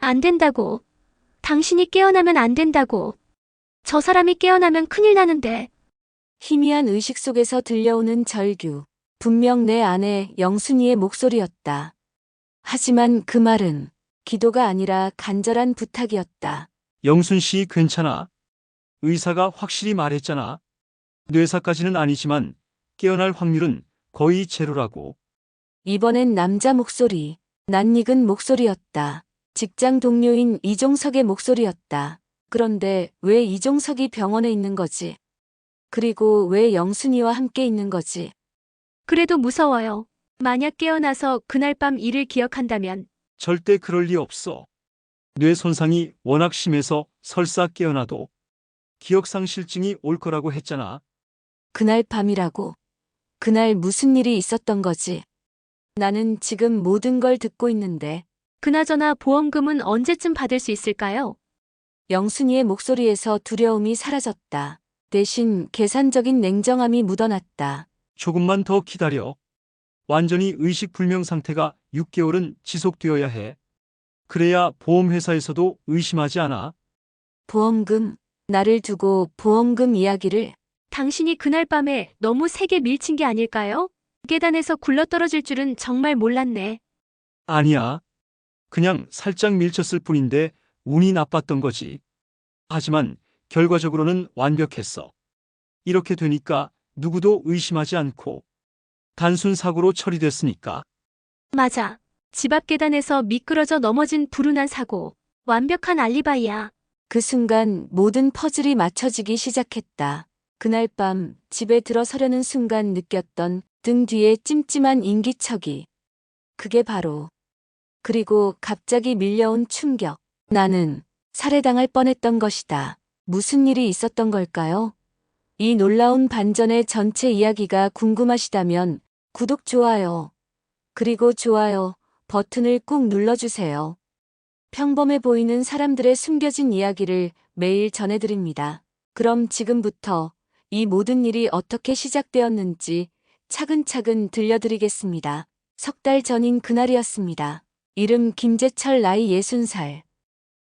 안 된다고. 당신이 깨어나면 안 된다고. 저 사람이 깨어나면 큰일 나는데. 희미한 의식 속에서 들려오는 절규. 분명 내 아내 영순이의 목소리였다. 하지만 그 말은 기도가 아니라 간절한 부탁이었다. 영순 씨 괜찮아? 의사가 확실히 말했잖아. 뇌사까지는 아니지만 깨어날 확률은 거의 제로라고. 이번엔 남자 목소리, 낯익은 목소리였다. 직장 동료인 이종석의 목소리였다. 그런데 왜 이종석이 병원에 있는 거지? 그리고 왜 영순이와 함께 있는 거지? 그래도 무서워요. 만약 깨어나서 그날 밤 일을 기억한다면. 절대 그럴 리 없어. 뇌 손상이 워낙 심해서 설사 깨어나도 기억상실증이 올 거라고 했잖아. 그날 밤이라고. 그날 무슨 일이 있었던 거지? 나는 지금 모든 걸 듣고 있는데 그나저나 보험금은 언제쯤 받을 수 있을까요? 영순이의 목소리에서 두려움이 사라졌다. 대신 계산적인 냉정함이 묻어났다. 조금만 더 기다려. 완전히 의식불명 상태가 6개월은 지속되어야 해. 그래야 보험회사에서도 의심하지 않아. 보험금, 나를 두고 보험금 이야기를. 당신이 그날 밤에 너무 세게 밀친 게 아닐까요? 계단에서 굴러떨어질 줄은 정말 몰랐네. 아니야. 그냥 살짝 밀쳤을 뿐인데 운이 나빴던 거지. 하지만 결과적으로는 완벽했어. 이렇게 되니까 누구도 의심하지 않고 단순 사고로 처리됐으니까. 맞아. 집 앞 계단에서 미끄러져 넘어진 불운한 사고. 완벽한 알리바이야. 그 순간 모든 퍼즐이 맞춰지기 시작했다. 그날 밤 집에 들어서려는 순간 느꼈던 등 뒤에 찜찜한 인기척이. 그게 바로. 그리고 갑자기 밀려온 충격. 나는 살해당할 뻔했던 것이다. 무슨 일이 있었던 걸까요? 이 놀라운 반전의 전체 이야기가 궁금하시다면 구독, 좋아요, 그리고 좋아요 버튼을 꾹 눌러주세요. 평범해 보이는 사람들의 숨겨진 이야기를 매일 전해드립니다. 그럼 지금부터 이 모든 일이 어떻게 시작되었는지 차근차근 들려드리겠습니다. 석 달 전인 그날이었습니다. 이름 김재철, 나이 60살.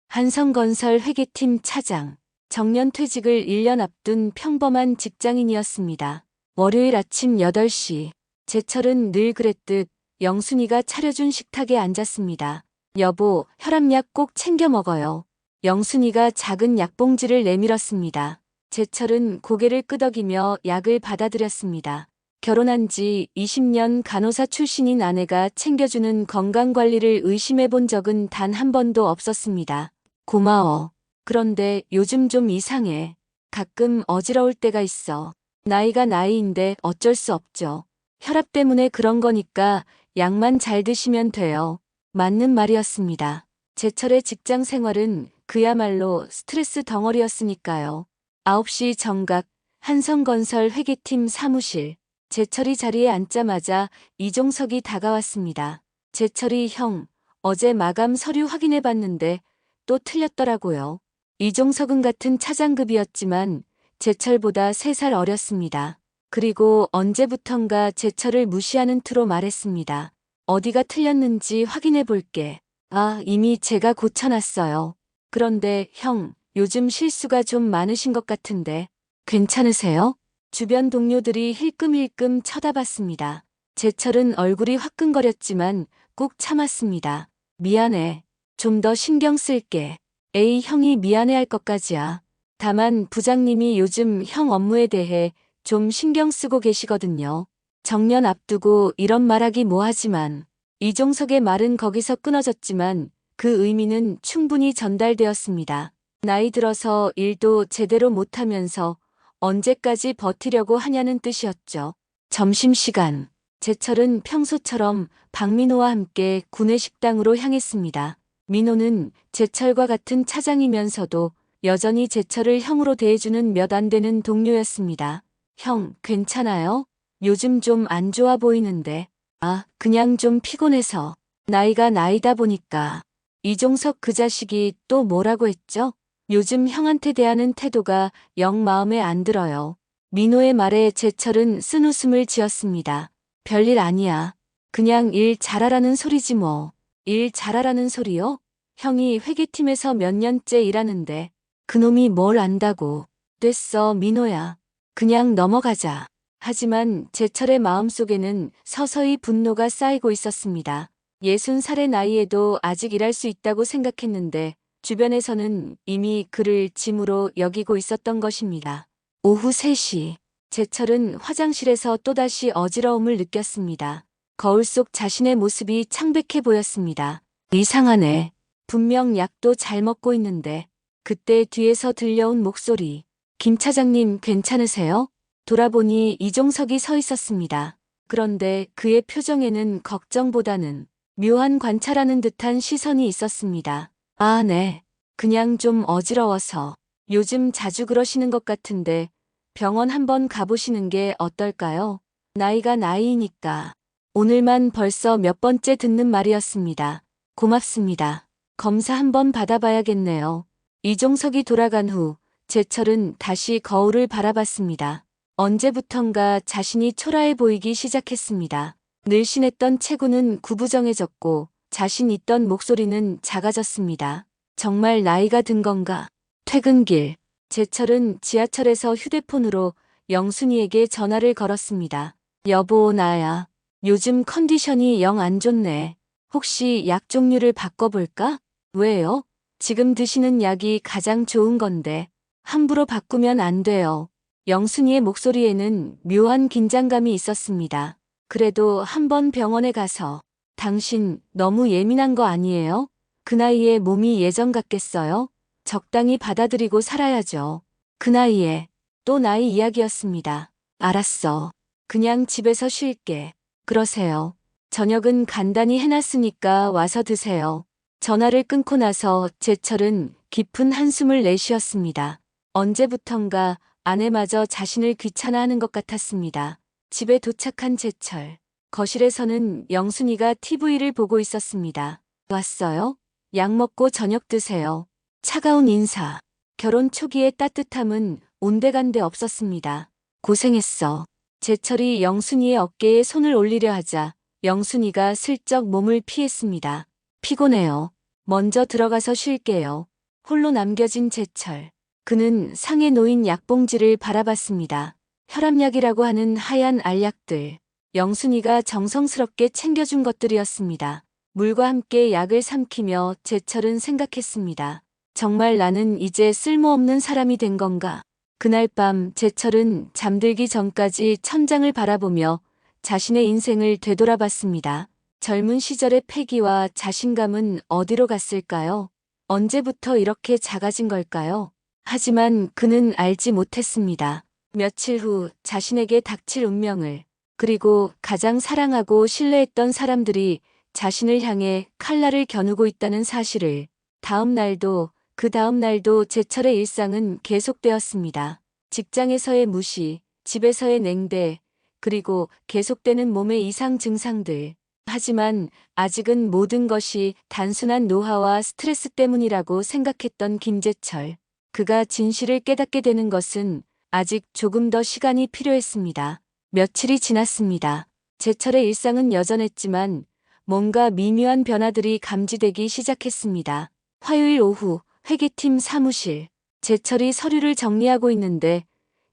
한성건설 회계팀 차장. 정년퇴직을 1년 앞둔 평범한 직장인이었습니다. 월요일 아침 8시. 재철은 늘 그랬듯 영순이가 차려준 식탁에 앉았습니다. 여보, 혈압약 꼭 챙겨 먹어요. 영순이가 작은 약봉지를 내밀었습니다. 재철은 고개를 끄덕이며 약을 받아들였습니다. 결혼한 지 20년 간호사 출신인 아내가 챙겨주는 건강관리를 의심해 본 적은 단 한 번도 없었습니다. 고마워. 그런데 요즘 좀 이상해. 가끔 어지러울 때가 있어. 나이가 나이인데 어쩔 수 없죠. 혈압 때문에 그런 거니까 약만 잘 드시면 돼요. 맞는 말이었습니다. 재철의 직장 생활은 그야말로 스트레스 덩어리였으니까요. 9시 정각 한성건설 회계팀 사무실. 재철이 자리에 앉자마자 이종석이 다가왔습니다. 재철이, 형, 어제 마감 서류 확인해 봤는데 또 틀렸더라고요. 이종석은 같은 차장급이었지만 재철보다 3살 어렸습니다. 그리고 언제부턴가 재철을 무시하는 투로 말했습니다. 어디가 틀렸는지 확인해 볼게. 아, 이미 제가 고쳐놨어요. 그런데 형, 요즘 실수가 좀 많으신 것 같은데 괜찮으세요? 주변 동료들이 힐끔힐끔 쳐다봤습니다. 재철은 얼굴이 화끈거렸지만 꾹 참았습니다. 미안해. 좀 더 신경 쓸게. 에이, 형이 미안해할 것까지야. 다만 부장님이 요즘 형 업무에 대해 좀 신경 쓰고 계시거든요. 정년 앞두고 이런 말하기 뭐하지만 이종석의 말은 거기서 끊어졌지만 그 의미는 충분히 전달되었습니다. 나이 들어서 일도 제대로 못하면서 언제까지 버티려고 하냐는 뜻이었죠. 점심시간. 재철은 평소처럼 박민호와 함께 구내식당으로 향했습니다. 민호는 재철과 같은 차장이면서도 여전히 재철을 형으로 대해주는 몇 안 되는 동료였습니다. 형, 괜찮아요? 요즘 좀 안 좋아 보이는데. 아, 그냥 좀 피곤해서. 나이가 나이다 보니까. 이종석 그 자식이 또 뭐라고 했죠? 요즘 형한테 대하는 태도가 영 마음에 안 들어요. 민호의 말에 재철은 쓴웃음을 지었습니다. 별일 아니야. 그냥 일 잘하라는 소리지 뭐. 일 잘하라는 소리요? 형이 회계팀에서 몇 년째 일하는데 그놈이 뭘 안다고. 됐어, 민호야. 그냥 넘어가자. 하지만 제철의 마음속에는 서서히 분노가 쌓이고 있었습니다. 60살의 나이에도 아직 일할 수 있다고 생각했는데 주변에서는 이미 그를 짐으로 여기고 있었던 것입니다. 오후 3시, 제철은 화장실에서 또다시 어지러움을 느꼈습니다. 거울 속 자신의 모습이 창백해 보였습니다. 이상하네. 분명 약도 잘 먹고 있는데. 그때 뒤에서 들려온 목소리. 김 차장님 괜찮으세요? 돌아보니 이종석이 서 있었습니다. 그런데 그의 표정에는 걱정보다는 묘한 관찰하는 듯한 시선이 있었습니다. 아, 네. 그냥 좀 어지러워서. 요즘 자주 그러시는 것 같은데 병원 한번 가보시는 게 어떨까요? 나이가 나이니까. 오늘만 벌써 몇 번째 듣는 말이었습니다. 고맙습니다. 검사 한번 받아봐야겠네요. 이종석이 돌아간 후 제철은 다시 거울을 바라봤습니다. 언제부턴가 자신이 초라해 보이기 시작했습니다. 늘씬했던 체구는 구부정해졌고 자신 있던 목소리는 작아졌습니다. 정말 나이가 든 건가? 퇴근길, 제철은 지하철에서 휴대폰으로 영순이에게 전화를 걸었습니다. 여보, 나야. 요즘 컨디션이 영 안 좋네. 혹시 약 종류를 바꿔볼까? 왜요? 지금 드시는 약이 가장 좋은 건데 함부로 바꾸면 안 돼요. 영순이의 목소리에는 묘한 긴장감이 있었습니다. 그래도 한번 병원에 가서. 당신 너무 예민한 거 아니에요? 그 나이에 몸이 예전 같겠어요? 적당히 받아들이고 살아야죠. 그 나이에. 또 나이 이야기였습니다. 알았어. 그냥 집에서 쉴게. 그러세요. 저녁은 간단히 해놨으니까 와서 드세요. 전화를 끊고 나서 제철은 깊은 한숨을 내쉬었습니다. 언제부턴가 아내마저 자신을 귀찮아하는 것 같았습니다. 집에 도착한 제철. 거실에서는 영순이가 TV를 보고 있었습니다. 왔어요? 약 먹고 저녁 드세요. 차가운 인사. 결혼 초기의 따뜻함은 온데간데 없었습니다. 고생했어. 제철이 영순이의 어깨에 손을 올리려 하자 영순이가 슬쩍 몸을 피했습니다. 피곤해요. 먼저 들어가서 쉴게요. 홀로 남겨진 제철. 그는 상에 놓인 약봉지를 바라봤습니다. 혈압약이라고 하는 하얀 알약들. 영순이가 정성스럽게 챙겨준 것들이었습니다. 물과 함께 약을 삼키며 제철은 생각했습니다. 정말 나는 이제 쓸모없는 사람이 된 건가? 그날 밤 제철은 잠들기 전까지 천장을 바라보며 자신의 인생을 되돌아봤습니다. 젊은 시절의 패기와 자신감은 어디로 갔을까요? 언제부터 이렇게 작아진 걸까요? 하지만 그는 알지 못했습니다. 며칠 후 자신에게 닥칠 운명을, 그리고 가장 사랑하고 신뢰했던 사람들이 자신을 향해 칼날을 겨누고 있다는 사실을. 다음 날도 그 다음 날도 제철의 일상은 계속되었습니다. 직장에서의 무시, 집에서의 냉대, 그리고 계속되는 몸의 이상 증상들. 하지만 아직은 모든 것이 단순한 노화와 스트레스 때문이라고 생각했던 김제철. 그가 진실을 깨닫게 되는 것은 아직 조금 더 시간이 필요했습니다. 며칠이 지났습니다. 제철의 일상은 여전했지만 뭔가 미묘한 변화들이 감지되기 시작했습니다. 화요일 오후 회계팀 사무실. 제철이 서류를 정리하고 있는데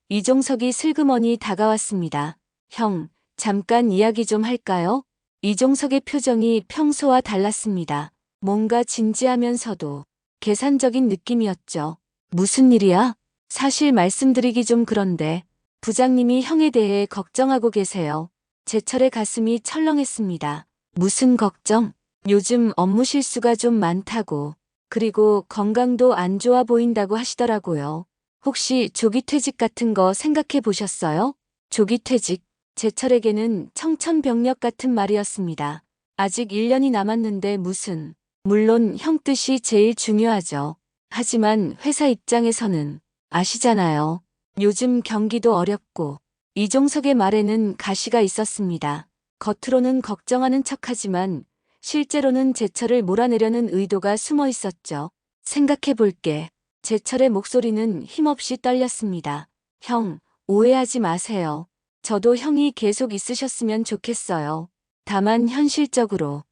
이종석이 슬그머니 다가왔습니다. 형, 잠깐 이야기 좀 할까요? 이종석의 표정이 평소와 달랐습니다. 뭔가 진지하면서도 계산적인 느낌이었죠. 무슨 일이야? 사실 말씀드리기 좀 그런데 부장님이 형에 대해 걱정하고 계세요. 제철의 가슴이 철렁했습니다. 무슨 걱정? 요즘 업무 실수가 좀 많다고. 그리고 건강도 안 좋아 보인다고 하시더라고요. 혹시 조기퇴직 같은 거 생각해 보셨어요? 조기퇴직. 제철에게는 청천벽력 같은 말이었습니다. 아직 1년이 남았는데 무슨. 물론 형 뜻이 제일 중요하죠. 하지만 회사 입장에서는 아시잖아요. 요즘 경기도 어렵고. 이종석의 말에는 가시가 있었습니다. 겉으로는 걱정하는 척하지만 실제로는 제철을 몰아내려는 의도가 숨어 있었죠. 생각해 볼게. 제철의 목소리는 힘없이 떨렸습니다. 형, 오해하지 마세요. 저도 형이 계속 있으셨으면 좋겠어요. 다만 현실적으로.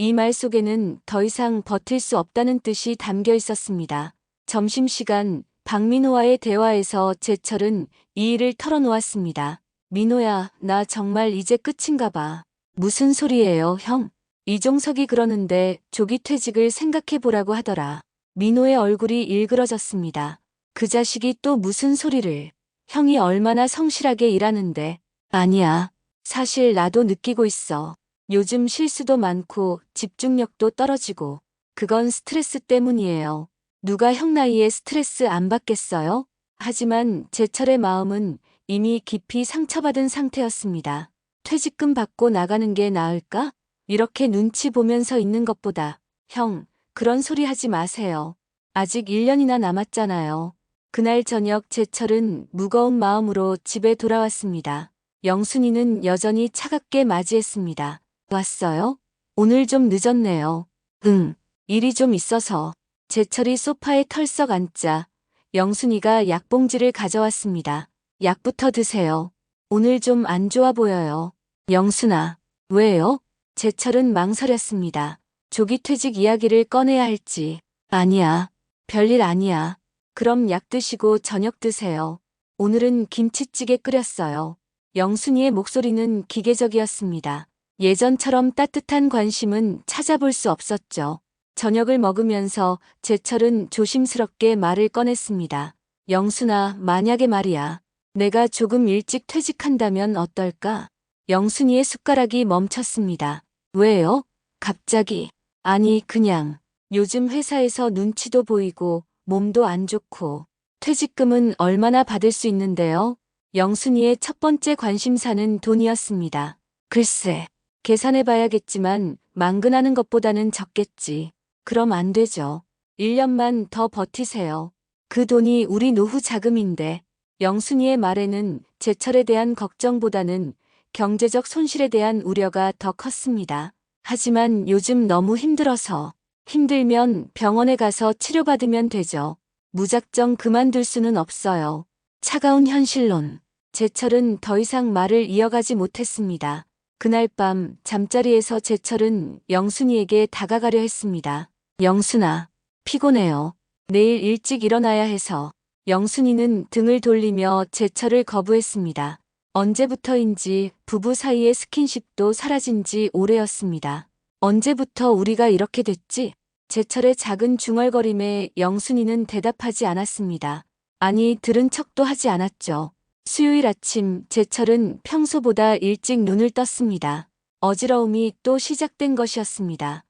이 말 속에는 더 이상 버틸 수 없다는 뜻이 담겨 있었습니다. 점심시간 박민호와의 대화에서 제철은 이 일을 털어놓았습니다. 민호야, 나 정말 이제 끝인가 봐. 무슨 소리예요, 형? 이종석이 그러는데 조기 퇴직을 생각해보라고 하더라. 민호의 얼굴이 일그러졌습니다. 그 자식이 또 무슨 소리를. 형이 얼마나 성실하게 일하는데. 아니야. 사실 나도 느끼고 있어. 요즘 실수도 많고 집중력도 떨어지고. 그건 스트레스 때문이에요. 누가 형 나이에 스트레스 안 받겠어요? 하지만 제철의 마음은 이미 깊이 상처받은 상태였습니다. 퇴직금 받고 나가는 게 나을까? 이렇게 눈치 보면서 있는 것보다. 형, 그런 소리 하지 마세요. 아직 1년이나 남았잖아요. 그날 저녁 제철은 무거운 마음으로 집에 돌아왔습니다. 영순이는 여전히 차갑게 맞이했습니다. 왔어요? 오늘 좀 늦었네요. 응, 일이 좀 있어서. 제철이 소파에 털썩 앉자 영순이가 약봉지를 가져왔습니다. 약부터 드세요. 오늘 좀 안 좋아 보여요. 영순아, 왜요? 제철은 망설였습니다. 조기 퇴직 이야기를 꺼내야 할지. 아니야. 별일 아니야. 그럼 약 드시고 저녁 드세요. 오늘은 김치찌개 끓였어요. 영순이의 목소리는 기계적이었습니다. 예전처럼 따뜻한 관심은 찾아볼 수 없었죠. 저녁을 먹으면서 제철은 조심스럽게 말을 꺼냈습니다. 영순아, 만약에 말이야. 내가 조금 일찍 퇴직한다면 어떨까? 영순이의 숟가락이 멈췄습니다. 왜요? 갑자기. 아니, 그냥. 요즘 회사에서 눈치도 보이고 몸도 안 좋고. 퇴직금은 얼마나 받을 수 있는데요? 영순이의 첫 번째 관심사는 돈이었습니다. 글쎄, 계산해봐야겠지만 망근하는 것보다는 적겠지. 그럼 안 되죠. 1년만 더 버티세요. 그 돈이 우리 노후 자금인데. 영순이의 말에는 제철에 대한 걱정보다는 경제적 손실에 대한 우려가 더 컸습니다. 하지만 요즘 너무 힘들어서. 힘들면 병원에 가서 치료받으면 되죠. 무작정 그만둘 수는 없어요. 차가운 현실론. 제철은 더 이상 말을 이어가지 못했습니다. 그날 밤 잠자리에서 제철은 영순이에게 다가가려 했습니다. 영순아, 피곤해요. 내일 일찍 일어나야 해서. 영순이는 등을 돌리며 제철을 거부했습니다. 언제부터인지 부부 사이의 스킨십도 사라진 지 오래였습니다. 언제부터 우리가 이렇게 됐지? 제철의 작은 중얼거림에 영순이는 대답하지 않았습니다. 아니, 들은 척도 하지 않았죠. 수요일 아침 제철은 평소보다 일찍 눈을 떴습니다. 어지러움이 또 시작된 것이었습니다.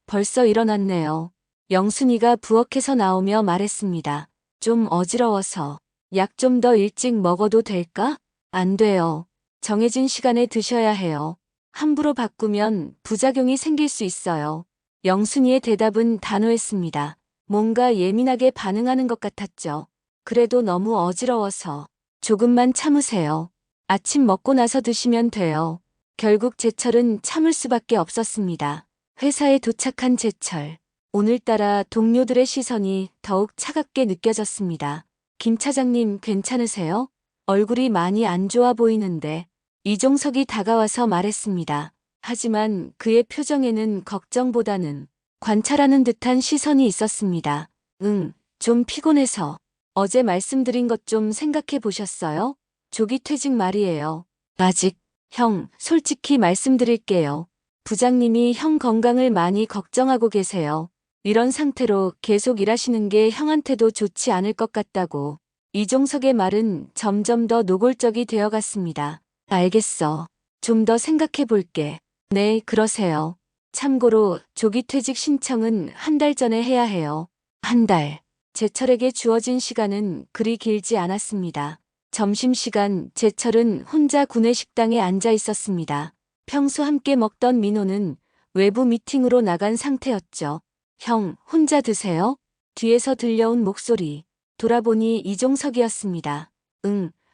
벌써 일어났네요. 영순이가 부엌에서 나오며 말했습니다. 좀 어지러워서 약 좀 더 일찍 먹어도 될까? 안 돼요. 정해진 시간에 드셔야 해요. 함부로 바꾸면 부작용이 생길 수 있어요. 영순이의 대답은 단호했습니다. 뭔가 예민하게 반응하는 것 같았죠. 그래도 너무 어지러워서. 조금만 참으세요. 아침 먹고 나서 드시면 돼요. 결국 제철은 참을 수밖에 없었습니다. 회사에 도착한 제철. 오늘따라 동료들의 시선이 더욱 차갑게 느껴졌습니다. 김 차장님 괜찮으세요? 얼굴이 많이 안 좋아 보이는데. 이종석이 다가와서 말했습니다. 하지만 그의 표정에는 걱정보다는 관찰하는 듯한 시선이 있었습니다. 좀 피곤해서. 어제 말씀드린 것 좀 생각해 보셨어요? 조기 퇴직 말이에요. 아직. 형, 솔직히 말씀드릴게요. 부장님이 형 건강을 많이 걱정하고 계세요. 이런 상태로 계속 일하시는 게 형한테도 좋지 않을 것 같다고. 이종석의 말은 점점 더 노골적이 되어갔습니다. 알겠어. 좀 더 생각해 볼게. 네, 그러세요. 참고로 조기 퇴직 신청은 한 달 전에 해야 해요. 한 달. 제철에게 주어진 시간은 그리 길지 않았습니다. 점심시간 제철은 혼자 구내식당에 앉아 있었습니다. 평소 함께 먹던 민호는 외부 미팅으로 나간 상태였죠. 형, 혼자 드세요? 뒤에서 들려온 목소리. 돌아보니 이종석이었습니다.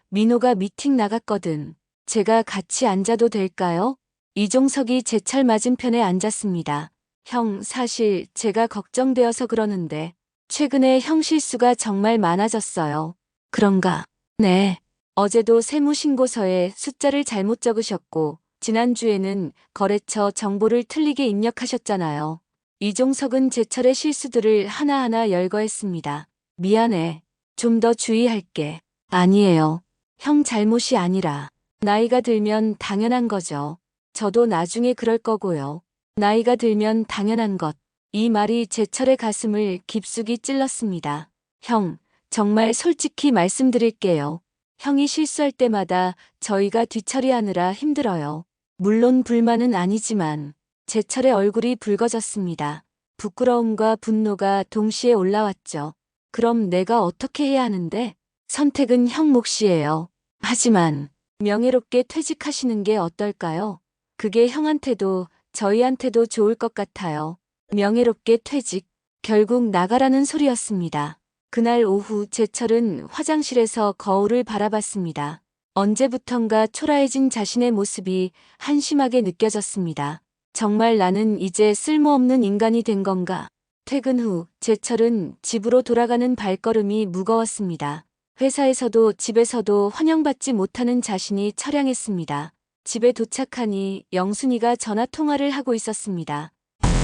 민호가 미팅 나갔거든. 제가 같이 앉아도 될까요? 이종석이 제철 맞은편에 앉았습니다. 형, 사실 제가 걱정되어서 그러는데 최근에 형 실수가 정말 많아졌어요. 그런가? 네. 어제도 세무신고서에 숫자를 잘못 적으셨고 지난주에는 거래처 정보를 틀리게 입력하셨잖아요. 이종석은 제철의 실수들을 하나하나 열거했습니다. 미안해. 좀 더 주의할게. 아니에요. 형 잘못이 아니라 나이가 들면 당연한 거죠. 저도 나중에 그럴 거고요. 나이가 들면 당연한 것. 이 말이 제철의 가슴을 깊숙이 찔렀습니다. 형, 정말 솔직히 말씀드릴게요. 형이 실수할 때마다 저희가 뒤처리하느라 힘들어요. 물론 불만은 아니지만 제철의 얼굴이 붉어졌습니다. 부끄러움과 분노가 동시에 올라왔죠. 그럼 내가 어떻게 해야 하는데? 선택은 형 몫이에요. 하지만 명예롭게 퇴직하시는 게 어떨까요? 그게 형한테도 저희한테도 좋을 것 같아요. 명예롭게 퇴직, 결국 나가라는 소리였습니다. 그날 오후 제철은 화장실에서 거울을 바라봤습니다. 언제부턴가 초라해진 자신의 모습이 한심하게 느껴졌습니다. 정말 나는 이제 쓸모없는 인간이 된 건가? 퇴근 후 제철은 집으로 돌아가는 발걸음이 무거웠습니다. 회사에서도 집에서도 환영받지 못하는 자신이 처량했습니다. 집에 도착하니 영순이가 전화 통화를 하고 있었습니다.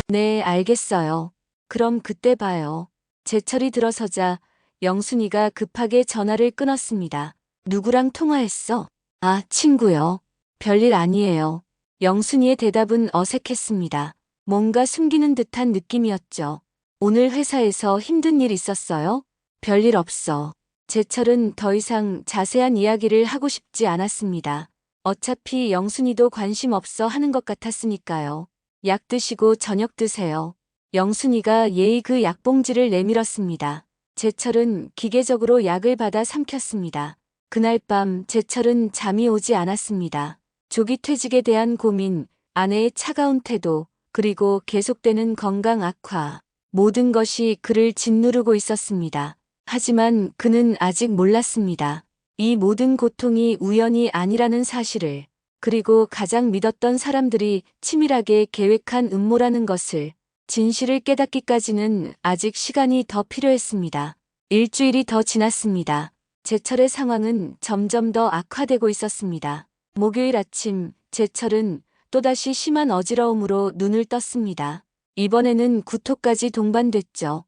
네, 알겠어요. 그럼 그때 봐요. 제철이 들어서자 영순이가 급하게 전화를 끊었습니다. 누구랑 통화했어? 아, 친구요. 별일 아니에요. 영순이의 대답은 어색했습니다. 뭔가 숨기는 듯한 느낌이었죠. 오늘 회사에서 힘든 일 있었어요? 별일 없어. 제철은 더 이상 자세한 이야기를 하고 싶지 않았습니다. 어차피 영순이도 관심 없어 하는 것 같았으니까요. 약 드시고 저녁 드세요. 영순이가 예의 그 약봉지를 내밀었습니다. 제철은 기계적으로 약을 받아 삼켰습니다. 그날 밤 제철은 잠이 오지 않았습니다. 조기 퇴직에 대한 고민, 아내의 차가운 태도, 그리고 계속되는 건강 악화, 모든 것이 그를 짓누르고 있었습니다. 하지만 그는 아직 몰랐습니다. 이 모든 고통이 우연이 아니라는 사실을, 그리고 가장 믿었던 사람들이 치밀하게 계획한 음모라는 것을, 진실을 깨닫기까지는 아직 시간이 더 필요했습니다. 일주일이 더 지났습니다. 제철의 상황은 점점 더 악화되고 있었습니다. 목요일 아침, 제철은 또다시 심한 어지러움으로 눈을 떴습니다. 이번에는 구토까지 동반됐죠.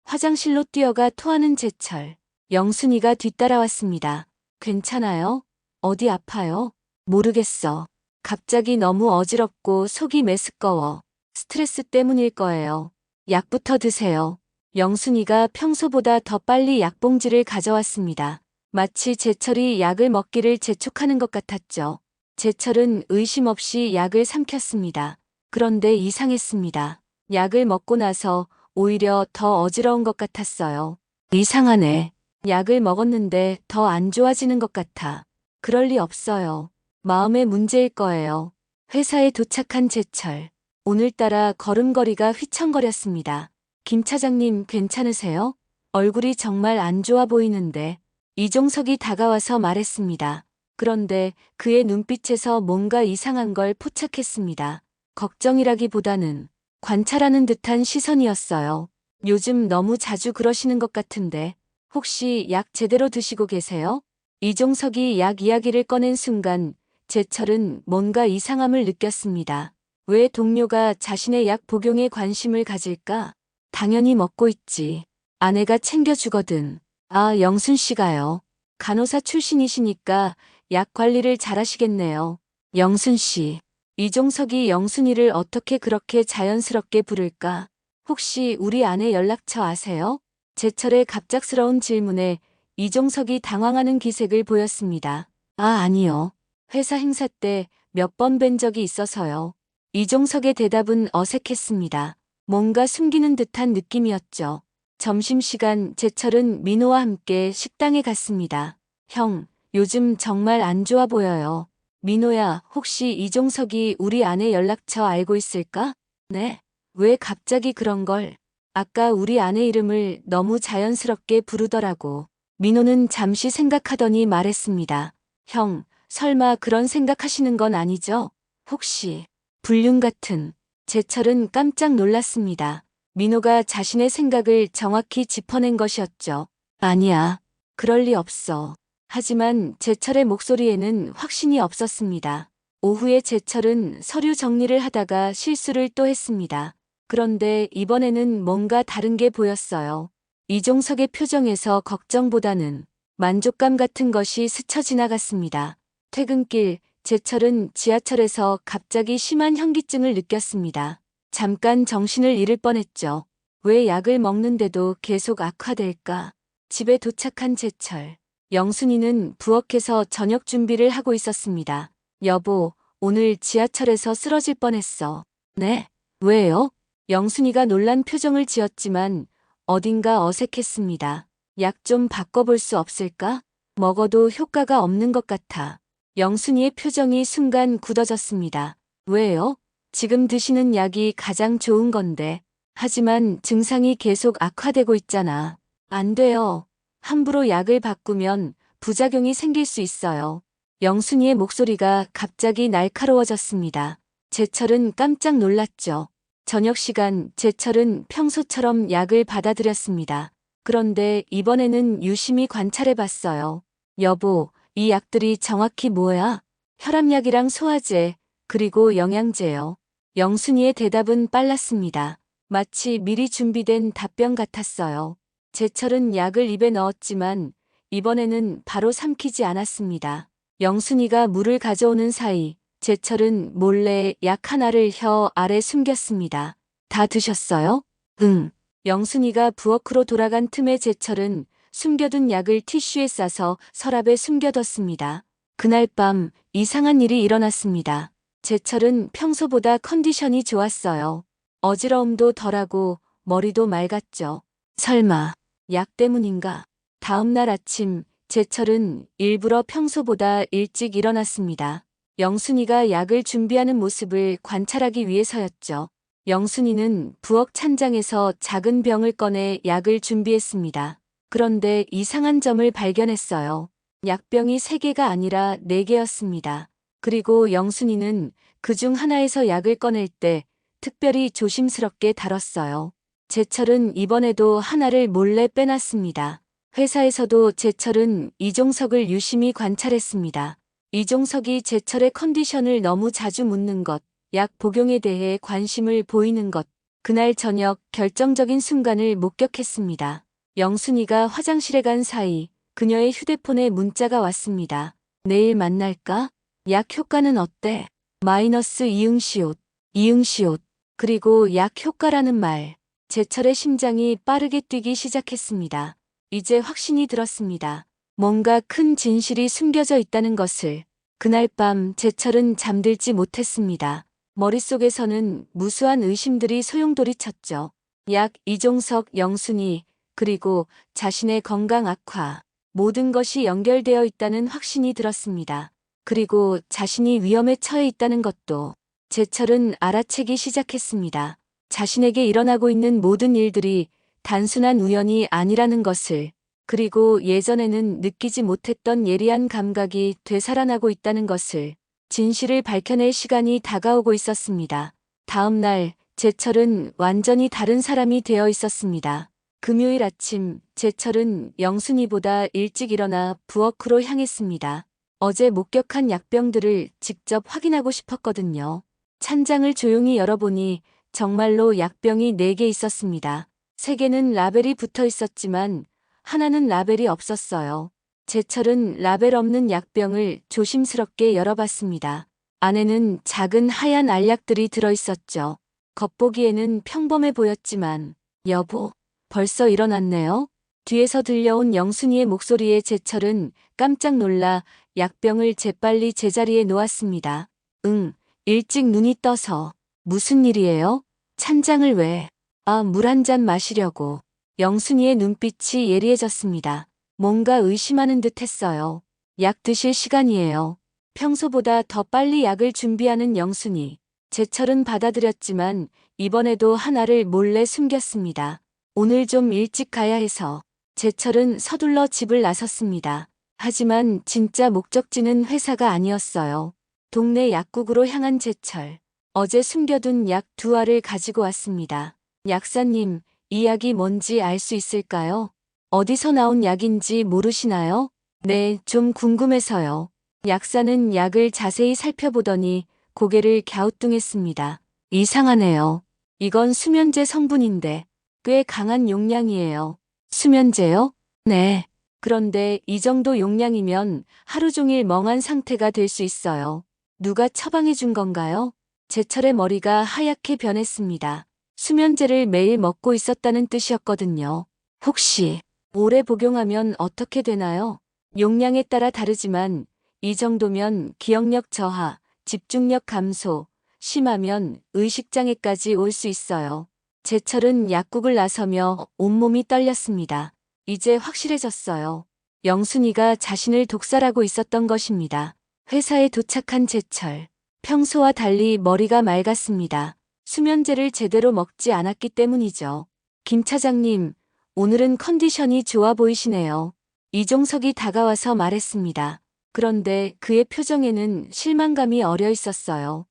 화장실로 뛰어가 토하는 제철. 영순이가 뒤따라왔습니다. 괜찮아요? 어디 아파요? 모르겠어. 갑자기 너무 어지럽고 속이 메스꺼워. 스트레스 때문일 거예요. 약부터 드세요. 영순이가 평소보다 더 빨리 약봉지를 가져왔습니다. 마치 제철이 약을 먹기를 재촉하는 것 같았죠. 제철은 의심 없이 약을 삼켰습니다. 그런데 이상했습니다. 약을 먹고 나서 오히려 더 어지러운 것 같았어요. 이상하네. 약을 먹었는데 더 안 좋아지는 것 같아. 그럴 리 없어요. 마음의 문제일 거예요. 회사에 도착한 제철. 오늘따라 걸음걸이가 휘청거렸습니다. 김 차장님 괜찮으세요? 얼굴이 정말 안 좋아 보이는데. 이종석이 다가와서 말했습니다. 그런데 그의 눈빛에서 뭔가 이상한 걸 포착했습니다. 걱정이라기보다는 관찰하는 듯한 시선이었어요. 요즘 너무 자주 그러시는 것 같은데 혹시 약 제대로 드시고 계세요? 이종석이 약 이야기를 꺼낸 순간 제철은 뭔가 이상함을 느꼈습니다. 왜 동료가 자신의 약 복용에 관심을 가질까? 당연히 먹고 있지. 아내가 챙겨주거든. 아, 영순 씨가요. 간호사 출신이시니까 약 관리를 잘하시겠네요. 영순 씨. 이종석이 영순이를 어떻게 그렇게 자연스럽게 부를까? 혹시 우리 아내 연락처 아세요? 제철의 갑작스러운 질문에 이종석이 당황하는 기색을 보였습니다. 아, 아니요. 회사 행사 때 몇 번 뵌 적이 있어서요. 이종석의 대답은 어색했습니다. 뭔가 숨기는 듯한 느낌이었죠. 점심시간 제철은 민호와 함께 식당에 갔습니다. 형, 요즘 정말 안 좋아 보여요. 민호야, 혹시 이종석이 우리 아내 연락처 알고 있을까? 네. 왜 갑자기 그런 걸? 아까 우리 아내 이름을 너무 자연스럽게 부르더라고. 민호는 잠시 생각하더니 말했습니다. 형, 설마 그런 생각하시는 건 아니죠? 혹시 불륜 같은. 제철은 깜짝 놀랐습니다. 민호가 자신의 생각을 정확히 짚어낸 것이었죠. 아니야. 그럴 리 없어. 하지만 제철의 목소리에는 확신이 없었습니다. 오후에 제철은 서류 정리를 하다가 실수를 또 했습니다. 그런데 이번에는 뭔가 다른 게 보였어요. 이종석의 표정에서 걱정보다는 만족감 같은 것이 스쳐 지나갔습니다. 퇴근길, 제철은 지하철에서 갑자기 심한 현기증을 느꼈습니다. 잠깐 정신을 잃을 뻔했죠. 왜 약을 먹는데도 계속 악화될까? 집에 도착한 제철. 영순이는 부엌에서 저녁 준비를 하고 있었습니다. 여보, 오늘 지하철에서 쓰러질 뻔했어. 네? 왜요? 영순이가 놀란 표정을 지었지만 어딘가 어색했습니다. 약 좀 바꿔볼 수 없을까? 먹어도 효과가 없는 것 같아. 영순이의 표정이 순간 굳어졌습니다. 왜요? 지금 드시는 약이 가장 좋은 건데. 하지만 증상이 계속 악화되고 있잖아. 안 돼요. 함부로 약을 바꾸면 부작용이 생길 수 있어요. 영순이의 목소리가 갑자기 날카로워졌습니다. 제철은 깜짝 놀랐죠. 저녁 시간 제철은 평소처럼 약을 받아들였습니다. 그런데 이번에는 유심히 관찰해 봤어요. 여보, 이 약들이 정확히 뭐야? 혈압약이랑 소화제, 그리고 영양제요. 영순이의 대답은 빨랐습니다. 마치 미리 준비된 답변 같았어요. 제철은 약을 입에 넣었지만 이번에는 바로 삼키지 않았습니다. 영순이가 물을 가져오는 사이 제철은 몰래 약 하나를 혀 아래 숨겼습니다. 다 드셨어요? 응. 영순이가 부엌으로 돌아간 틈에 제철은 숨겨둔 약을 티슈에 싸서 서랍에 숨겨뒀습니다. 그날 밤 이상한 일이 일어났습니다. 제철은 평소보다 컨디션이 좋았어요. 어지러움도 덜하고 머리도 맑았죠. 설마 약 때문인가? 다음 날 아침 제철은 일부러 평소보다 일찍 일어났습니다. 영순이가 약을 준비하는 모습을 관찰하기 위해서였죠. 영순이는 부엌 찬장에서 작은 병을 꺼내 약을 준비했습니다. 그런데 이상한 점을 발견했어요. 약병이 3개가 아니라 4개였습니다. 그리고 영순이는 그중 하나에서 약을 꺼낼 때 특별히 조심스럽게 다뤘어요. 제철은 이번에도 하나를 몰래 빼놨습니다. 회사에서도 제철은 이종석을 유심히 관찰했습니다. 이종석이 제철의 컨디션을 너무 자주 묻는 것, 약 복용에 대해 관심을 보이는 것, 그날 저녁 결정적인 순간을 목격했습니다. 영순이가 화장실에 간 사이 그녀의 휴대폰에 문자가 왔습니다. 내일 만날까? 약 효과는 어때? 마이너스 이응시옷, 이응시옷, 그리고 약 효과라는 말. 제철의 심장이 빠르게 뛰기 시작했습니다. 이제 확신이 들었습니다. 뭔가 큰 진실이 숨겨져 있다는 것을. 그날 밤 제철은 잠들지 못했습니다. 머릿속에서는 무수한 의심들이 소용돌이쳤죠. 약, 이종석, 영순이, 그리고 자신의 건강 악화. 모든 것이 연결되어 있다는 확신이 들었습니다. 그리고 자신이 위험에 처해 있다는 것도. 제철은 알아채기 시작했습니다. 자신에게 일어나고 있는 모든 일들이 단순한 우연이 아니라는 것을. 그리고 예전에는 느끼지 못했던 예리한 감각이 되살아나고 있다는 것을. 진실을 밝혀낼 시간이 다가오고 있었습니다. 다음 날 제철은 완전히 다른 사람이 되어 있었습니다. 금요일 아침 제철은 영순이보다 일찍 일어나 부엌으로 향했습니다. 어제 목격한 약병들을 직접 확인하고 싶었거든요. 찬장을 조용히 열어보니 정말로 약병이 4개 있었습니다. 3개는 라벨이 붙어 있었지만 하나는 라벨이 없었어요. 제철은 라벨 없는 약병을 조심스럽게 열어봤습니다. 안에는 작은 하얀 알약들이 들어있었죠. 겉보기에는 평범해 보였지만 여보, 벌써 일어났네요. 뒤에서 들려온 영순이의 목소리에 제철은 깜짝 놀라 약병을 재빨리 제자리에 놓았습니다. 응, 일찍 눈이 떠서. 무슨 일이에요? 찬장을 왜? 아, 물 한 잔 마시려고. 영순이의 눈빛이 예리해졌습니다. 뭔가 의심하는 듯 했어요. 약 드실 시간이에요. 평소보다 더 빨리 약을 준비하는 영순이. 제철은 받아들였지만 이번에도 하나를 몰래 숨겼습니다. 오늘 좀 일찍 가야 해서. 제철은 서둘러 집을 나섰습니다. 하지만 진짜 목적지는 회사가 아니었어요. 동네 약국으로 향한 제철. 어제 숨겨둔 약 2알을 가지고 왔습니다. 약사님, 이 약이 뭔지 알 수 있을까요? 어디서 나온 약인지 모르시나요? 네, 좀 궁금해서요. 약사는 약을 자세히 살펴보더니 고개를 갸우뚱했습니다. 이상하네요. 이건 수면제 성분인데 꽤 강한 용량이에요. 수면제요? 네. 그런데 이 정도 용량이면 하루 종일 멍한 상태가 될 수 있어요. 누가 처방해 준 건가요? 제철의 머리가 하얗게 변했습니다. 수면제를 매일 먹고 있었다는 뜻이었거든요. 혹시 오래 복용하면 어떻게 되나요? 용량에 따라 다르지만 이 정도면 기억력 저하, 집중력 감소, 심하면 의식장애까지 올 수 있어요. 제철은 약국을 나서며 온몸이 떨렸습니다. 이제 확실해졌어요. 영순이가 자신을 독살하고 있었던 것입니다. 회사에 도착한 제철. 평소와 달리 머리가 맑았습니다. 수면제를 제대로 먹지 않았기 때문이죠. 김 차장님, 오늘은 컨디션이 좋아 보이시네요. 이종석이 다가와서 말했습니다. 그런데 그의 표정에는 실망감이 어려 있었어요.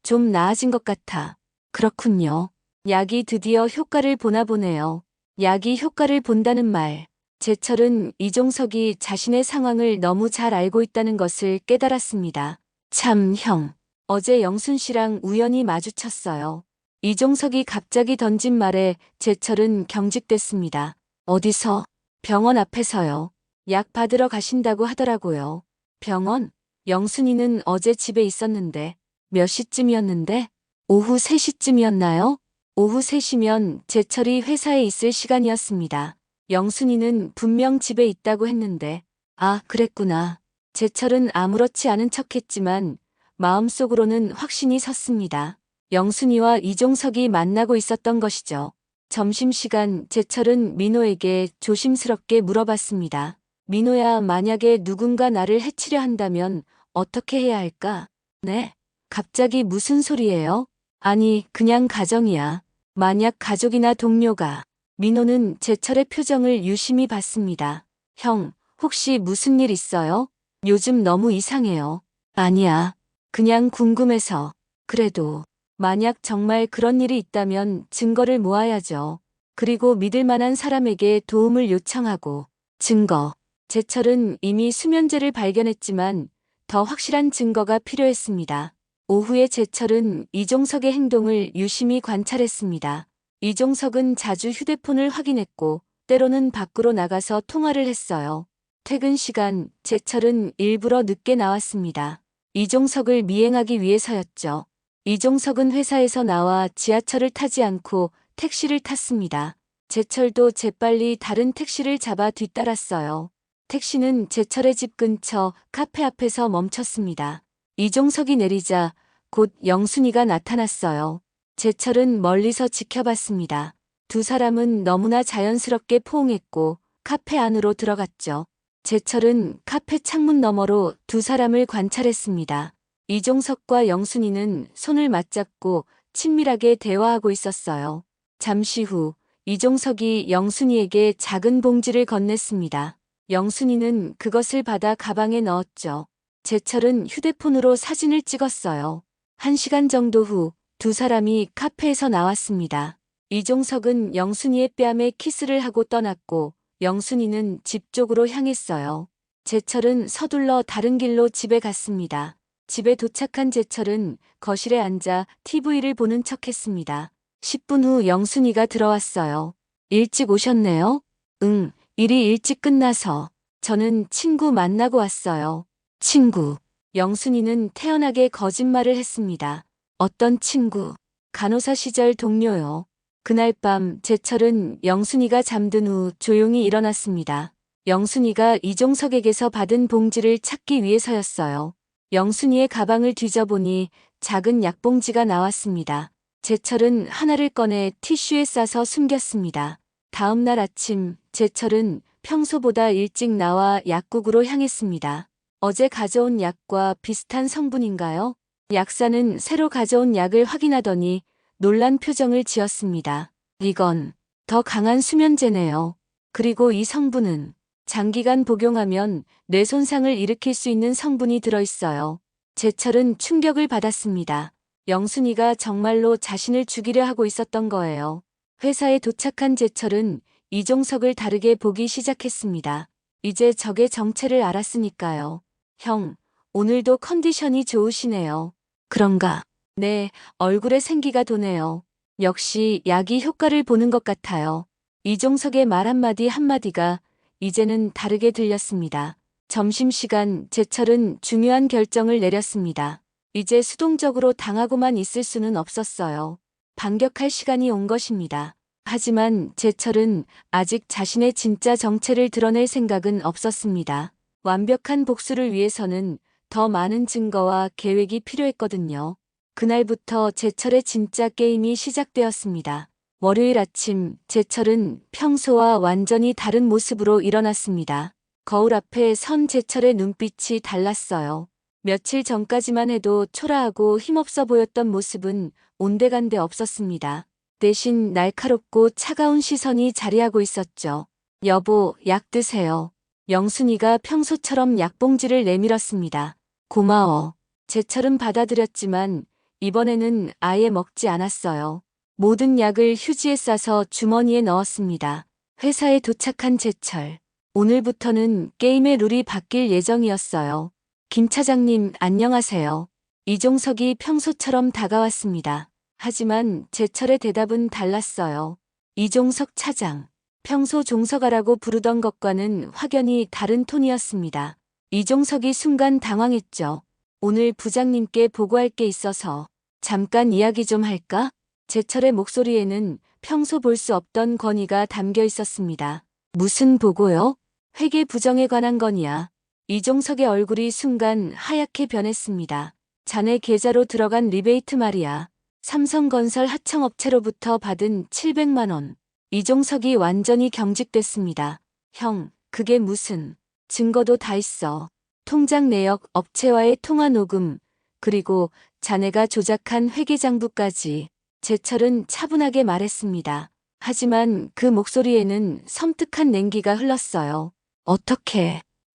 좀 나아진 것 같아. 그렇군요. 약이 드디어 효과를 보나 보네요. 약이 효과를 본다는 말. 제철은 이종석이 자신의 상황을 너무 잘 알고 있다는 것을 깨달았습니다. 참, 형. 어제 영순 씨랑 우연히 마주쳤어요. 이종석이 갑자기 던진 말에 제철은 경직됐습니다. 어디서? 병원 앞에서요. 약 받으러 가신다고 하더라고요. 병원? 영순이는 어제 집에 있었는데 몇 시쯤이었는데? 오후 3시쯤이었나요? 오후 3시면 제철이 회사에 있을 시간이었습니다. 영순이는 분명 집에 있다고 했는데 아, 그랬구나. 제철은 아무렇지 않은 척했지만 마음속으로는 확신이 섰습니다. 영순이와 이종석이 만나고 있었던 것이죠. 점심시간 제철은 민호에게 조심스럽게 물어봤습니다. 민호야, 만약에 누군가 나를 해치려 한다면 어떻게 해야 할까? 네? 갑자기 무슨 소리예요? 아니, 그냥 가정이야. 만약 가족이나 동료가. 민호는 제철의 표정을 유심히 봤습니다. 형, 혹시 무슨 일 있어요? 요즘 너무 이상해요. 아니야. 그냥 궁금해서. 그래도 만약 정말 그런 일이 있다면 증거를 모아야죠. 그리고 믿을 만한 사람에게 도움을 요청하고. 증거. 제철은 이미 수면제를 발견했지만 더 확실한 증거가 필요했습니다. 오후에 제철은 이종석의 행동을 유심히 관찰했습니다. 이종석은 자주 휴대폰을 확인했고 때로는 밖으로 나가서 통화를 했어요. 퇴근 시간 제철은 일부러 늦게 나왔습니다. 이종석을 미행하기 위해서였죠. 이종석은 회사에서 나와 지하철을 타지 않고 택시를 탔습니다. 제철도 재빨리 다른 택시를 잡아 뒤따랐어요. 택시는 제철의 집 근처 카페 앞에서 멈췄습니다. 이종석이 내리자 곧 영순이가 나타났어요. 제철은 멀리서 지켜봤습니다. 두 사람은 너무나 자연스럽게 포옹했고 카페 안으로 들어갔죠. 제철은 카페 창문 너머로 두 사람을 관찰했습니다. 이종석과 영순이는 손을 맞잡고 친밀하게 대화하고 있었어요. 잠시 후 이종석이 영순이에게 작은 봉지를 건넸습니다. 영순이는 그것을 받아 가방에 넣었죠. 제철은 휴대폰으로 사진을 찍었어요. 1시간 정도 후 두 사람이 카페에서 나왔습니다. 이종석은 영순이의 뺨에 키스를 하고 떠났고 영순이는 집 쪽으로 향했어요. 제철은 서둘러 다른 길로 집에 갔습니다. 집에 도착한 제철은 거실에 앉아 TV를 보는 척했습니다. 10분 후 영순이가 들어왔어요. 일찍 오셨네요? 응, 일이 일찍 끝나서. 저는 친구 만나고 왔어요. 친구. 영순이는 태연하게 거짓말을 했습니다. 어떤 친구? 간호사 시절 동료요. 그날 밤 제철은 영순이가 잠든 후 조용히 일어났습니다. 영순이가 이종석에게서 받은 봉지를 찾기 위해서였어요. 영순이의 가방을 뒤져보니 작은 약봉지가 나왔습니다. 제철은 하나를 꺼내 티슈에 싸서 숨겼습니다. 다음 날 아침 제철은 평소보다 일찍 나와 약국으로 향했습니다. 어제 가져온 약과 비슷한 성분인가요? 약사는 새로 가져온 약을 확인하더니 놀란 표정을 지었습니다. 이건 더 강한 수면제네요. 그리고 이 성분은 장기간 복용하면 뇌 손상을 일으킬 수 있는 성분이 들어있어요. 제철은 충격을 받았습니다. 영순이가 정말로 자신을 죽이려 하고 있었던 거예요. 회사에 도착한 제철은 이종석을 다르게 보기 시작했습니다. 이제 적의 정체를 알았으니까요. 형, 오늘도 컨디션이 좋으시네요. 그런가? 네, 얼굴에 생기가 도네요. 역시 약이 효과를 보는 것 같아요. 이종석의 말 한마디 한마디가 이제는 다르게 들렸습니다. 점심시간 제철은 중요한 결정을 내렸습니다. 이제 수동적으로 당하고만 있을 수는 없었어요. 반격할 시간이 온 것입니다. 하지만 제철은 아직 자신의 진짜 정체를 드러낼 생각은 없었습니다. 완벽한 복수를 위해서는 더 많은 증거와 계획이 필요했거든요. 그날부터 제철의 진짜 게임이 시작되었습니다. 월요일 아침 제철은 평소와 완전히 다른 모습으로 일어났습니다. 거울 앞에 선 제철의 눈빛이 달랐어요. 며칠 전까지만 해도 초라하고 힘없어 보였던 모습은 온데간데 없었습니다. 대신 날카롭고 차가운 시선이 자리하고 있었죠. 여보, 약 드세요. 영순이가 평소처럼 약봉지를 내밀었습니다. 고마워. 제철은 받아들였지만 이번에는 아예 먹지 않았어요. 모든 약을 휴지에 싸서 주머니에 넣었습니다. 회사에 도착한 제철. 오늘부터는 게임의 룰이 바뀔 예정이었어요. 김 차장님, 안녕하세요. 이종석이 평소처럼 다가왔습니다. 하지만 제철의 대답은 달랐어요. 이종석 차장. 평소 종석아라고 부르던 것과는 확연히 다른 톤이었습니다. 이종석이 순간 당황했죠. 오늘 부장님께 보고할 게 있어서 잠깐 이야기 좀 할까? 제철의 목소리에는 평소 볼 수 없던 권위가 담겨 있었습니다. 무슨 보고요? 회계 부정에 관한 건이야. 이종석의 얼굴이 순간 하얗게 변했습니다. 자네 계좌로 들어간 리베이트 말이야. 삼성건설 하청업체로부터 받은 700만 원. 이종석이 완전히 경직됐습니다. 형, 그게 무슨. 증거도 다 있어. 통장 내역, 업체와의 통화 녹음, 그리고 자네가 조작한 회계장부까지. 제철은 차분하게 말했습니다. 하지만 그 목소리에는 섬뜩한 냉기가 흘렀어요.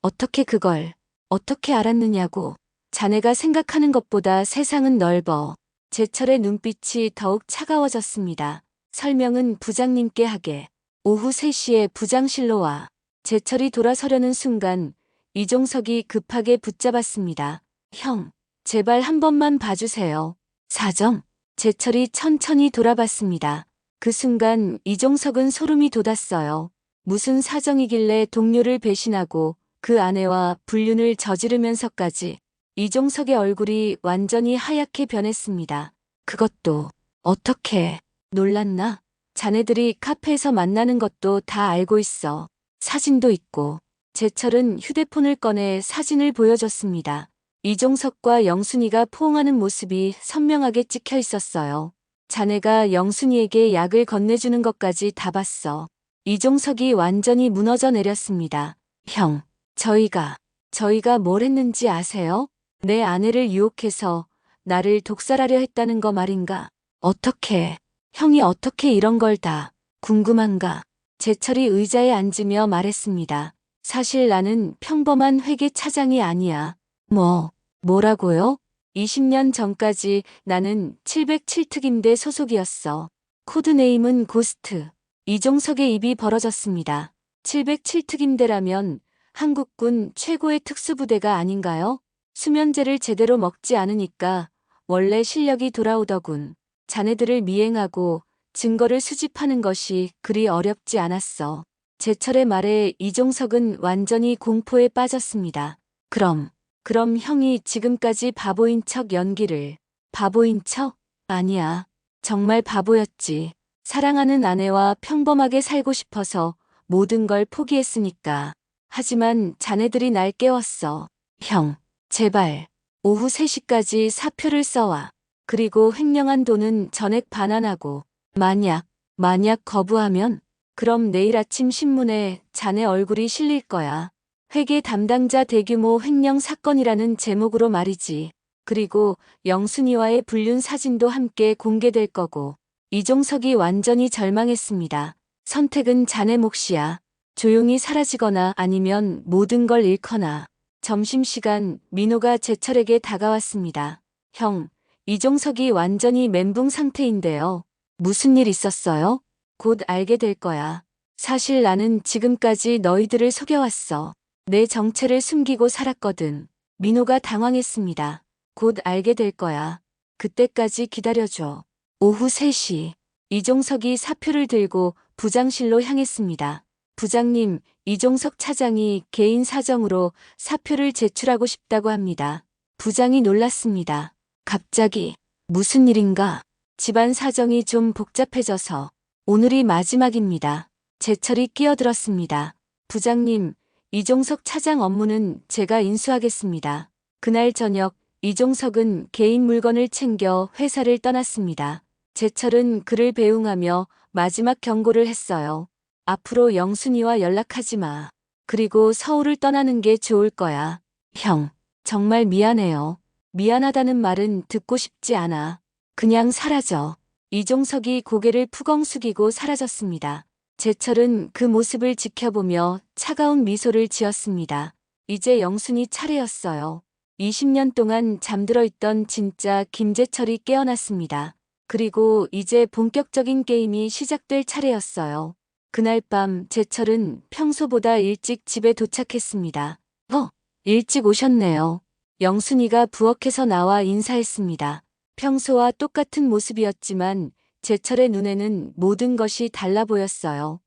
어떻게 그걸, 어떻게 알았느냐고. 자네가 생각하는 것보다 세상은 넓어. 제철의 눈빛이 더욱 차가워졌습니다. 설명은 부장님께 하게. 오후 3시에 부장실로 와. 제철이 돌아서려는 순간 이종석이 급하게 붙잡았습니다. 형, 제발 한 번만 봐주세요. 사정. 제철이 천천히 돌아봤습니다. 그 순간 이종석은 소름이 돋았어요. 무슨 사정이길래 동료를 배신하고 그 아내와 불륜을 저지르면서까지. 이종석의 얼굴이 완전히 하얗게 변했습니다. 그것도 어떻게. 놀랐나? 자네들이 카페에서 만나는 것도 다 알고 있어. 사진도 있고. 제철은 휴대폰을 꺼내 사진을 보여줬습니다. 이종석과 영순이가 포옹하는 모습이 선명하게 찍혀 있었어요. 자네가 영순이에게 약을 건네주는 것까지 다 봤어. 이종석이 완전히 무너져 내렸습니다. 형, 저희가 뭘 했는지 아세요? 내 아내를 유혹해서 나를 독살하려 했다는 거 말인가? 형이 어떻게 이런 걸 다 궁금한가? 제철이 의자에 앉으며 말했습니다. 사실 나는 평범한 회계 차장이 아니야. 뭐라고요? 20년 전까지 나는 707특임대 소속이었어. 코드네임은 고스트. 이종석의 입이 벌어졌습니다. 707특임대라면 한국군 최고의 특수부대가 아닌가요? 수면제를 제대로 먹지 않으니까 원래 실력이 돌아오더군. 자네들을 미행하고 증거를 수집하는 것이 그리 어렵지 않았어. 제철의 말에 이종석은 완전히 공포에 빠졌습니다. 그럼 형이 지금까지 바보인 척 연기를. 바보인 척? 아니야. 정말 바보였지. 사랑하는 아내와 평범하게 살고 싶어서 모든 걸 포기했으니까. 하지만 자네들이 날 깨웠어. 형, 제발. 오후 3시까지 사표를 써와. 그리고 횡령한 돈은 전액 반환하고. 만약 거부하면? 그럼 내일 아침 신문에 자네 얼굴이 실릴 거야. 회계 담당자 대규모 횡령 사건이라는 제목으로 말이지. 그리고 영순이와의 불륜 사진도 함께 공개될 거고. 이종석이 완전히 절망했습니다. 선택은 자네 몫이야. 조용히 사라지거나 아니면 모든 걸 잃거나. 점심시간 민호가 제철에게 다가왔습니다. 형, 이종석이 완전히 멘붕 상태인데요. 무슨 일 있었어요? 곧 알게 될 거야. 사실 나는 지금까지 너희들을 속여왔어. 내 정체를 숨기고 살았거든. 민호가 당황했습니다. 곧 알게 될 거야. 그때까지 기다려줘. 오후 3시. 이종석이 사표를 들고 부장실로 향했습니다. 부장님, 이종석 차장이 개인 사정으로 사표를 제출하고 싶다고 합니다. 부장이 놀랐습니다. 갑자기 무슨 일인가? 집안 사정이 좀 복잡해져서 오늘이 마지막입니다. 제철이 끼어들었습니다. 부장님, 이종석 차장 업무는 제가 인수하겠습니다. 그날 저녁 이종석은 개인 물건을 챙겨 회사를 떠났습니다. 제철은 그를 배웅하며 마지막 경고를 했어요. 앞으로 영순이와 연락하지 마. 그리고 서울을 떠나는 게 좋을 거야. 형, 정말 미안해요. 미안하다는 말은 듣고 싶지 않아. 그냥 사라져. 이종석이 고개를 푸걱 숙이고 사라졌습니다. 제철은 그 모습을 지켜보며 차가운 미소를 지었습니다. 이제 영순이 차례였어요. 20년 동안 잠들어 있던 진짜 김제철이 깨어났습니다. 그리고 이제 본격적인 게임이 시작될 차례였어요. 그날 밤 제철은 평소보다 일찍 집에 도착했습니다. 일찍 오셨네요. 영순이가 부엌에서 나와 인사했습니다. 평소와 똑같은 모습이었지만 제철의 눈에는 모든 것이 달라 보였어요.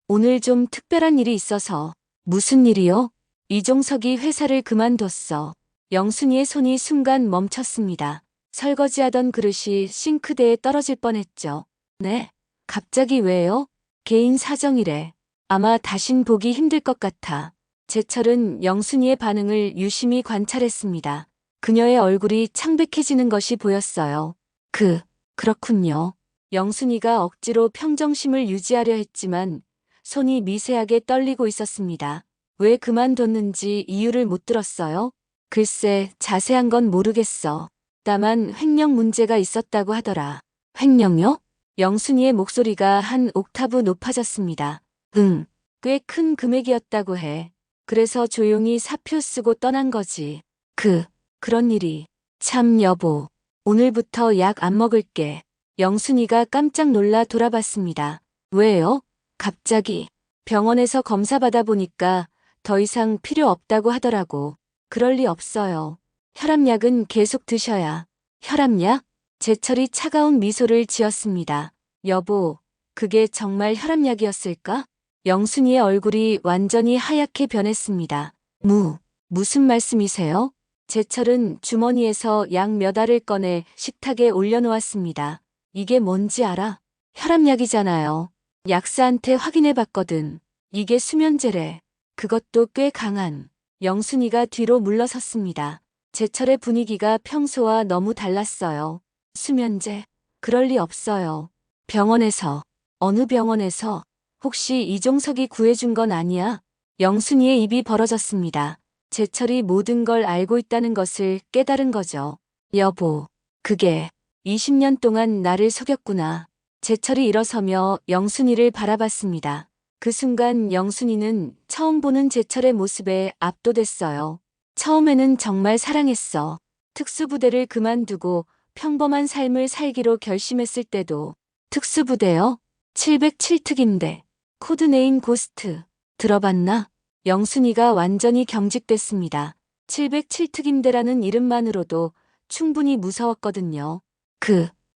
오늘 좀 특별한 일이 있어서. 무슨 일이요? 이종석이 회사를 그만뒀어. 영순이의 손이 순간 멈췄습니다. 설거지하던 그릇이 싱크대에 떨어질 뻔했죠. 네? 갑자기 왜요? 개인 사정이래. 아마 다신 보기 힘들 것 같아. 제철은 영순이의 반응을 유심히 관찰했습니다. 그녀의 얼굴이 창백해지는 것이 보였어요. 그렇군요. 영순이가 억지로 평정심을 유지하려 했지만 손이 미세하게 떨리고 있었습니다. 왜 그만뒀는지 이유를 못 들었어요? 글쎄, 자세한 건 모르겠어. 다만 횡령 문제가 있었다고 하더라. 횡령요? 영순이의 목소리가 한 옥타브 높아졌습니다. 꽤 큰 금액이었다고 해. 그래서 조용히 사표 쓰고 떠난 거지. 그런 일이. 참 여보. 오늘부터 약 안 먹을게. 영순이가 깜짝 놀라 돌아봤습니다. 왜요? 갑자기. 병원에서 검사 받아보니까 더 이상 필요 없다고 하더라고. 그럴 리 없어요. 혈압약은 계속 드셔야. 혈압약? 제철이 차가운 미소를 지었습니다. 여보, 그게 정말 혈압약이었을까? 영순이의 얼굴이 완전히 하얗게 변했습니다. 무슨 말씀이세요? 제철은 주머니에서 약 몇 알을 꺼내 식탁에 올려놓았습니다. 이게 뭔지 알아? 혈압약이잖아요. 약사한테 확인해봤거든. 이게 수면제래. 그것도 꽤 강한. 영순이가 뒤로 물러섰습니다. 제철의 분위기가 평소와 너무 달랐어요. 수면제? 그럴 리 없어요. 병원에서. 어느 병원에서? 혹시 이종석이 구해준 건 아니야? 영순이의 입이 벌어졌습니다. 제철이 모든 걸 알고 있다는 것을 깨달은 거죠. 여보, 그게 20년 동안 나를 속였구나. 제철이 일어서며 영순이를 바라봤습니다. 그 순간 영순이는 처음 보는 제철의 모습에 압도됐어요. 처음에는 정말 사랑했어. 특수부대를 그만두고 평범한 삶을 살기로 결심했을 때도. 특수부대요? 707특임대. 코드네임 고스트. 들어봤나? 영순이가 완전히 경직됐습니다. 707특임대라는 이름만으로도 충분히 무서웠거든요.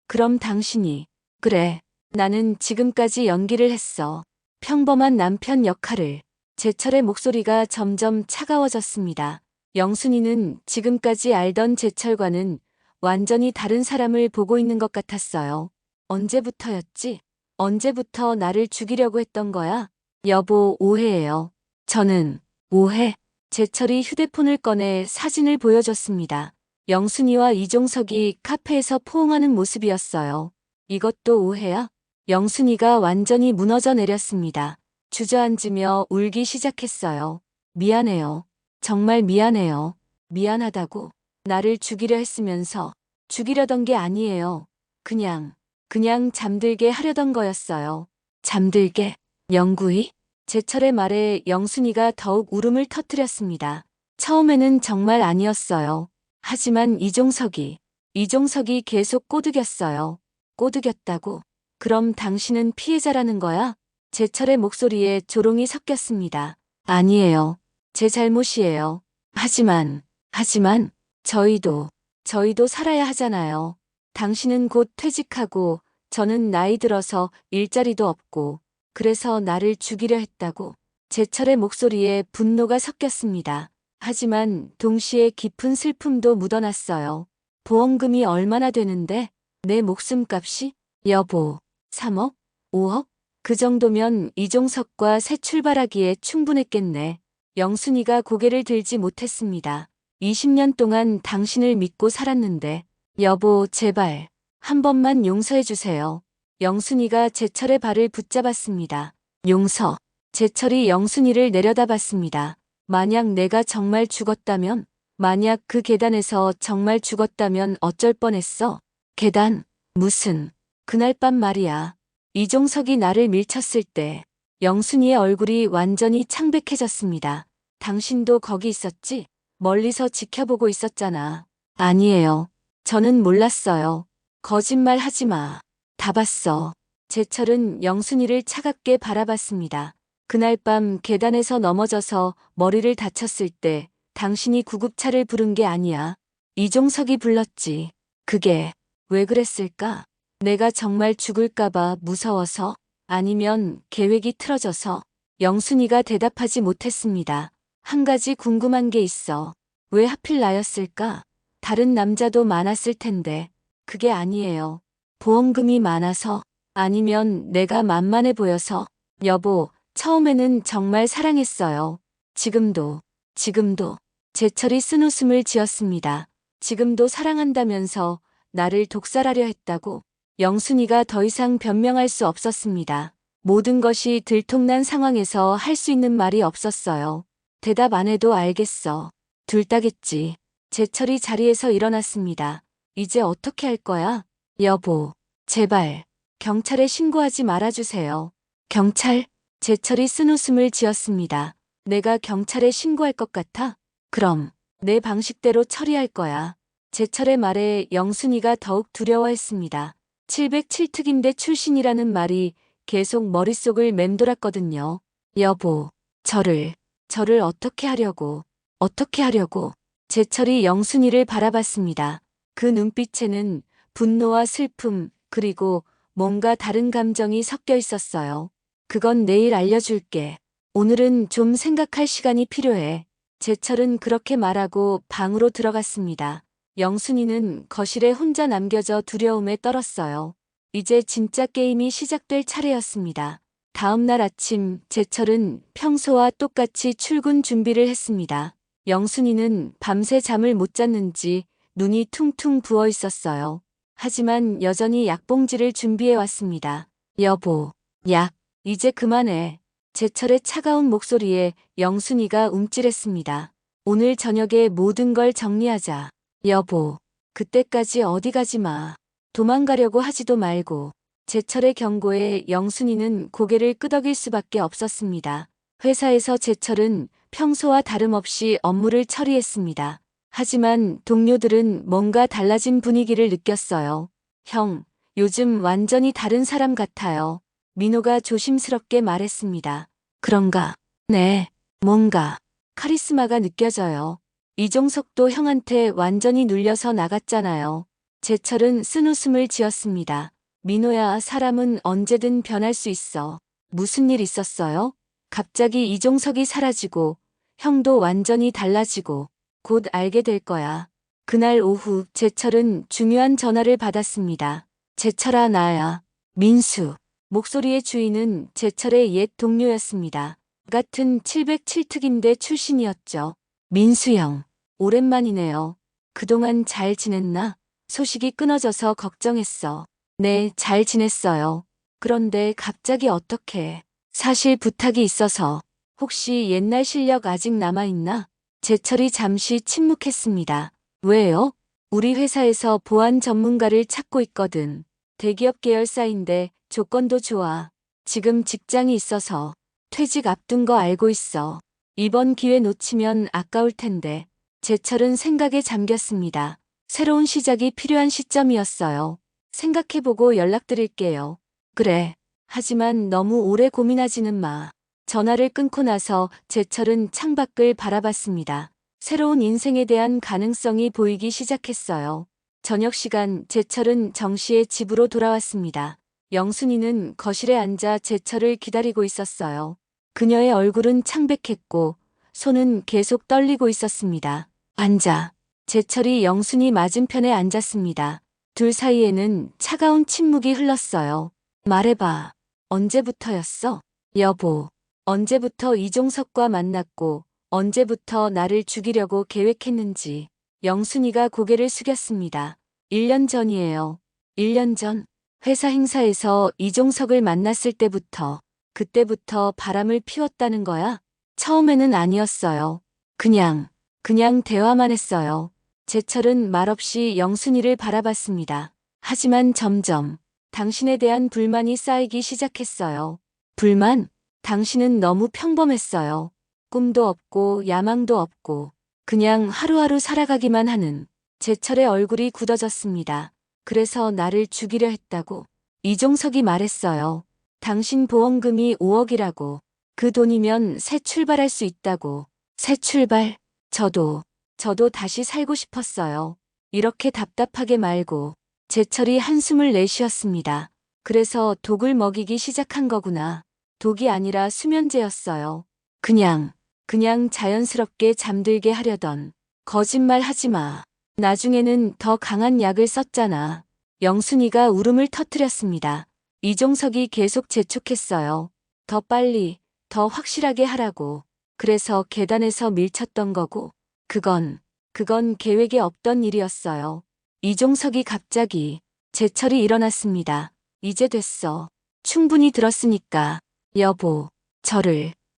그럼 당신이. 그래, 나는 지금까지 연기를 했어. 평범한 남편 역할을. 제철의 목소리가 점점 차가워졌습니다. 영순이는 지금까지 알던 제철과는 완전히 다른 사람을 보고 있는 것 같았어요. 언제부터였지? 언제부터 나를 죽이려고 했던 거야? 여보, 오해예요. 저는 오해. 제철이 휴대폰을 꺼내 사진을 보여줬습니다. 영순이와 이종석이 카페에서 포옹하는 모습이었어요. 이것도 오해야? 영순이가 완전히 무너져 내렸습니다. 주저앉으며 울기 시작했어요. 미안해요. 정말 미안해요. 미안하다고. 나를 죽이려 했으면서. 죽이려던 게 아니에요. 그냥 잠들게 하려던 거였어요. 잠들게? 영구히? 제철의 말에 영순이가 더욱 울음을 터뜨렸습니다. 처음에는 정말 아니었어요. 하지만 이종석이 계속 꼬드겼어요. 꼬드겼다고? 그럼 당신은 피해자라는 거야? 제철의 목소리에 조롱이 섞였습니다. 아니에요. 제 잘못이에요. 하지만 하지만 저희도 살아야 하잖아요. 당신은 곧 퇴직하고 저는 나이 들어서 일자리도 없고 그래서 나를 죽이려 했다고. 제철의 목소리에 분노가 섞였습니다. 하지만 동시에 깊은 슬픔도 묻어났어요. 보험금이 얼마나 되는데? 내 목숨값이? 여보, 3억? 5억? 그 정도면 이종석과 새 출발하기에 충분했겠네. 영순이가 고개를 들지 못했습니다. 20년 동안 당신을 믿고 살았는데, 여보, 제발, 한 번만 용서해 주세요. 영순이가 제철의 발을 붙잡았습니다. 용서. 제철이 영순이를 내려다봤습니다. 만약 내가 정말 죽었다면, 만약 그 계단에서 정말 죽었다면 어쩔 뻔했어? 계단? 무슨? 그날 밤 말이야. 이종석이 나를 밀쳤을 때 영순이의 얼굴이 완전히 창백해졌습니다. 당신도 거기 있었지? 멀리서 지켜보고 있었잖아. 아니에요. 저는 몰랐어요. 거짓말 하지 마. 다 봤어. 제철은 영순이를 차갑게 바라봤습니다. 그날 밤 계단에서 넘어져서 머리를 다쳤을 때 당신이 구급차를 부른 게 아니야. 이종석이 불렀지. 그게 왜 그랬을까? 내가 정말 죽을까봐 무서워서? 아니면 계획이 틀어져서? 영순이가 대답하지 못했습니다. 한 가지 궁금한 게 있어. 왜 하필 나였을까? 다른 남자도 많았을 텐데. 그게 아니에요. 보험금이 많아서? 아니면 내가 만만해 보여서? 여보, 처음에는 정말 사랑했어요. 지금도. 제철이 쓴웃음을 지었습니다. 지금도 사랑한다면서 나를 독살하려 했다고. 영순이가 더 이상 변명할 수 없었습니다. 모든 것이 들통난 상황에서 할 수 있는 말이 없었어요. 대답 안 해도 알겠어. 둘 다겠지. 제철이 자리에서 일어났습니다. 이제 어떻게 할 거야? 여보, 제발 경찰에 신고하지 말아주세요. 경찰? 제철이 쓴웃음을 지었습니다. 내가 경찰에 신고할 것 같아? 그럼 내 방식대로 처리할 거야. 제철의 말에 영순이가 더욱 두려워했습니다. 707특임대 출신이라는 말이 계속 머릿속을 맴돌았거든요. 여보, 저를 어떻게 하려고? 제철이 영순이를 바라봤습니다. 그 눈빛에는 분노와 슬픔, 그리고 뭔가 다른 감정이 섞여 있었어요. 그건 내일 알려줄게. 오늘은 좀 생각할 시간이 필요해. 제철은 그렇게 말하고 방으로 들어갔습니다. 영순이는 거실에 혼자 남겨져 두려움에 떨었어요. 이제 진짜 게임이 시작될 차례였습니다. 다음 날 아침 제철은 평소와 똑같이 출근 준비를 했습니다. 영순이는 밤새 잠을 못 잤는지 눈이 퉁퉁 부어 있었어요. 하지만 여전히 약봉지를 준비해 왔습니다. 여보, 약, 이제 그만해. 제철의 차가운 목소리에 영순이가 움찔했습니다. 오늘 저녁에 모든 걸 정리하자. 여보, 그때까지 어디 가지 마. 도망가려고 하지도 말고. 제철의 경고에 영순이는 고개를 끄덕일 수밖에 없었습니다. 회사에서 제철은 평소와 다름없이 업무를 처리했습니다. 하지만 동료들은 뭔가 달라진 분위기를 느꼈어요. 형, 요즘 완전히 다른 사람 같아요. 민호가 조심스럽게 말했습니다. 그런가? 네, 뭔가 카리스마가 느껴져요. 이종석도 형한테 완전히 눌려서 나갔잖아요. 제철은 쓴웃음을 지었습니다. 민호야, 사람은 언제든 변할 수 있어. 무슨 일 있었어요? 갑자기 이종석이 사라지고 형도 완전히 달라지고 곧 알게 될 거야. 그날 오후 제철은 중요한 전화를 받았습니다. 제철아, 나야. 민수. 목소리의 주인은 제철의 옛 동료였습니다. 같은 707특임대 출신이었죠. 민수 형, 오랜만이네요. 그동안 잘 지냈나? 소식이 끊어져서 걱정했어. 네, 잘 지냈어요. 그런데 갑자기 어떻게? 사실 부탁이 있어서. 혹시 옛날 실력 아직 남아있나? 제철이 잠시 침묵했습니다. 왜요? 우리 회사에서 보안 전문가를 찾고 있거든. 대기업 계열사인데 조건도 좋아. 지금 직장이 있어서. 퇴직 앞둔 거 알고 있어. 이번 기회 놓치면 아까울 텐데. 제철은 생각에 잠겼습니다. 새로운 시작이 필요한 시점이었어요. 생각해보고 연락드릴게요. 그래. 하지만 너무 오래 고민하지는 마. 전화를 끊고 나서 제철은 창밖을 바라봤습니다. 새로운 인생에 대한 가능성이 보이기 시작했어요. 저녁 시간 제철은 정시의 집으로 돌아왔습니다. 영순이는 거실에 앉아 제철을 기다리고 있었어요. 그녀의 얼굴은 창백했고 손은 계속 떨리고 있었습니다. 앉아. 제철이 영순이 맞은편에 앉았습니다. 둘 사이에는 차가운 침묵이 흘렀어요. 말해봐. 언제부터였어? 여보. 언제부터 이종석과 만났고 언제부터 나를 죽이려고 계획했는지. 영순이가 고개를 숙였습니다. 1년 전이에요. 1년 전. 회사 행사에서 이종석을 만났을 때부터. 그때부터 바람을 피웠다는 거야? 처음에는 아니었어요. 그냥 대화만 했어요. 제철은 말없이 영순이를 바라봤습니다. 하지만 점점 당신에 대한 불만이 쌓이기 시작했어요. 불만? 당신은 너무 평범했어요. 꿈도 없고 야망도 없고 그냥 하루하루 살아가기만 하는. 제철의 얼굴이 굳어졌습니다. 그래서 나를 죽이려 했다고. 이종석이 말했어요. 당신 보험금이 5억이라고. 그 돈이면 새 출발할 수 있다고. 새 출발? 저도 다시 살고 싶었어요. 이렇게 답답하게 말고. 제철이 한숨을 내쉬었습니다. 그래서 독을 먹이기 시작한 거구나. 독이 아니라 수면제였어요. 그냥 자연스럽게 잠들게 하려던. 거짓말 하지 마. 나중에는 더 강한 약을 썼잖아. 영순이가 울음을 터뜨렸습니다. 이종석이 계속 재촉했어요. 더 빨리, 더 확실하게 하라고. 그래서 계단에서 밀쳤던 거고. 그건 계획에 없던 일이었어요. 이종석이 갑자기. 제철이 일어났습니다. 이제 됐어. 충분히 들었으니까. 여보,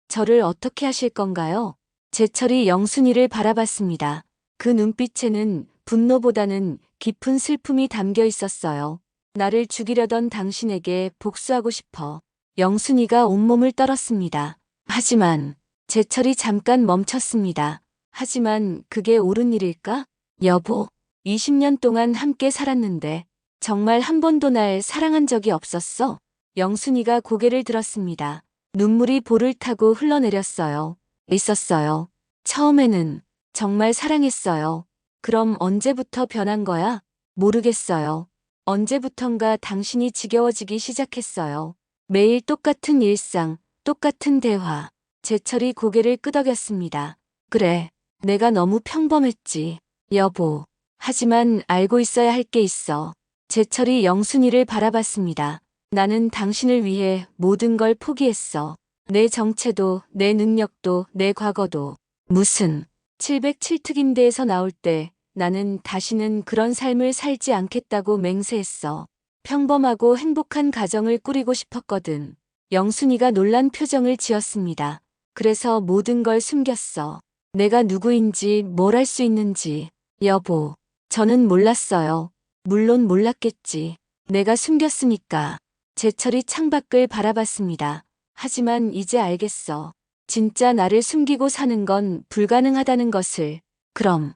저를 어떻게 하실 건가요? 제철이 영순이를 바라봤습니다. 그 눈빛에는 분노보다는 깊은 슬픔이 담겨 있었어요. 나를 죽이려던 당신에게 복수하고 싶어. 영순이가 온몸을 떨었습니다. 하지만 제철이 잠깐 멈췄습니다. 하지만 그게 옳은 일일까? 여보, 20년 동안 함께 살았는데 정말 한 번도 날 사랑한 적이 없었어? 영순이가 고개를 들었습니다. 눈물이 볼을 타고 흘러내렸어요. 있었어요. 처음에는 정말 사랑했어요. 그럼 언제부터 변한 거야? 모르겠어요. 언제부턴가 당신이 지겨워지기 시작했어요. 매일 똑같은 일상, 똑같은 대화. 제철이 고개를 끄덕였습니다. 그래, 내가 너무 평범했지. 여보. 하지만 알고 있어야 할 게 있어. 제철이 영순이를 바라봤습니다. 나는 당신을 위해 모든 걸 포기했어. 내 정체도, 내 능력도, 내 과거도. 무슨 707특임대에서 나올 때 나는 다시는 그런 삶을 살지 않겠다고 맹세했어. 평범하고 행복한 가정을 꾸리고 싶었거든. 영순이가 놀란 표정을 지었습니다. 그래서 모든 걸 숨겼어. 내가 누구인지 뭘 할 수 있는지. 여보, 저는 몰랐어요. 물론 몰랐겠지. 내가 숨겼으니까. 제철이 창밖을 바라봤습니다. 하지만 이제 알겠어. 진짜 나를 숨기고 사는 건 불가능하다는 것을. 그럼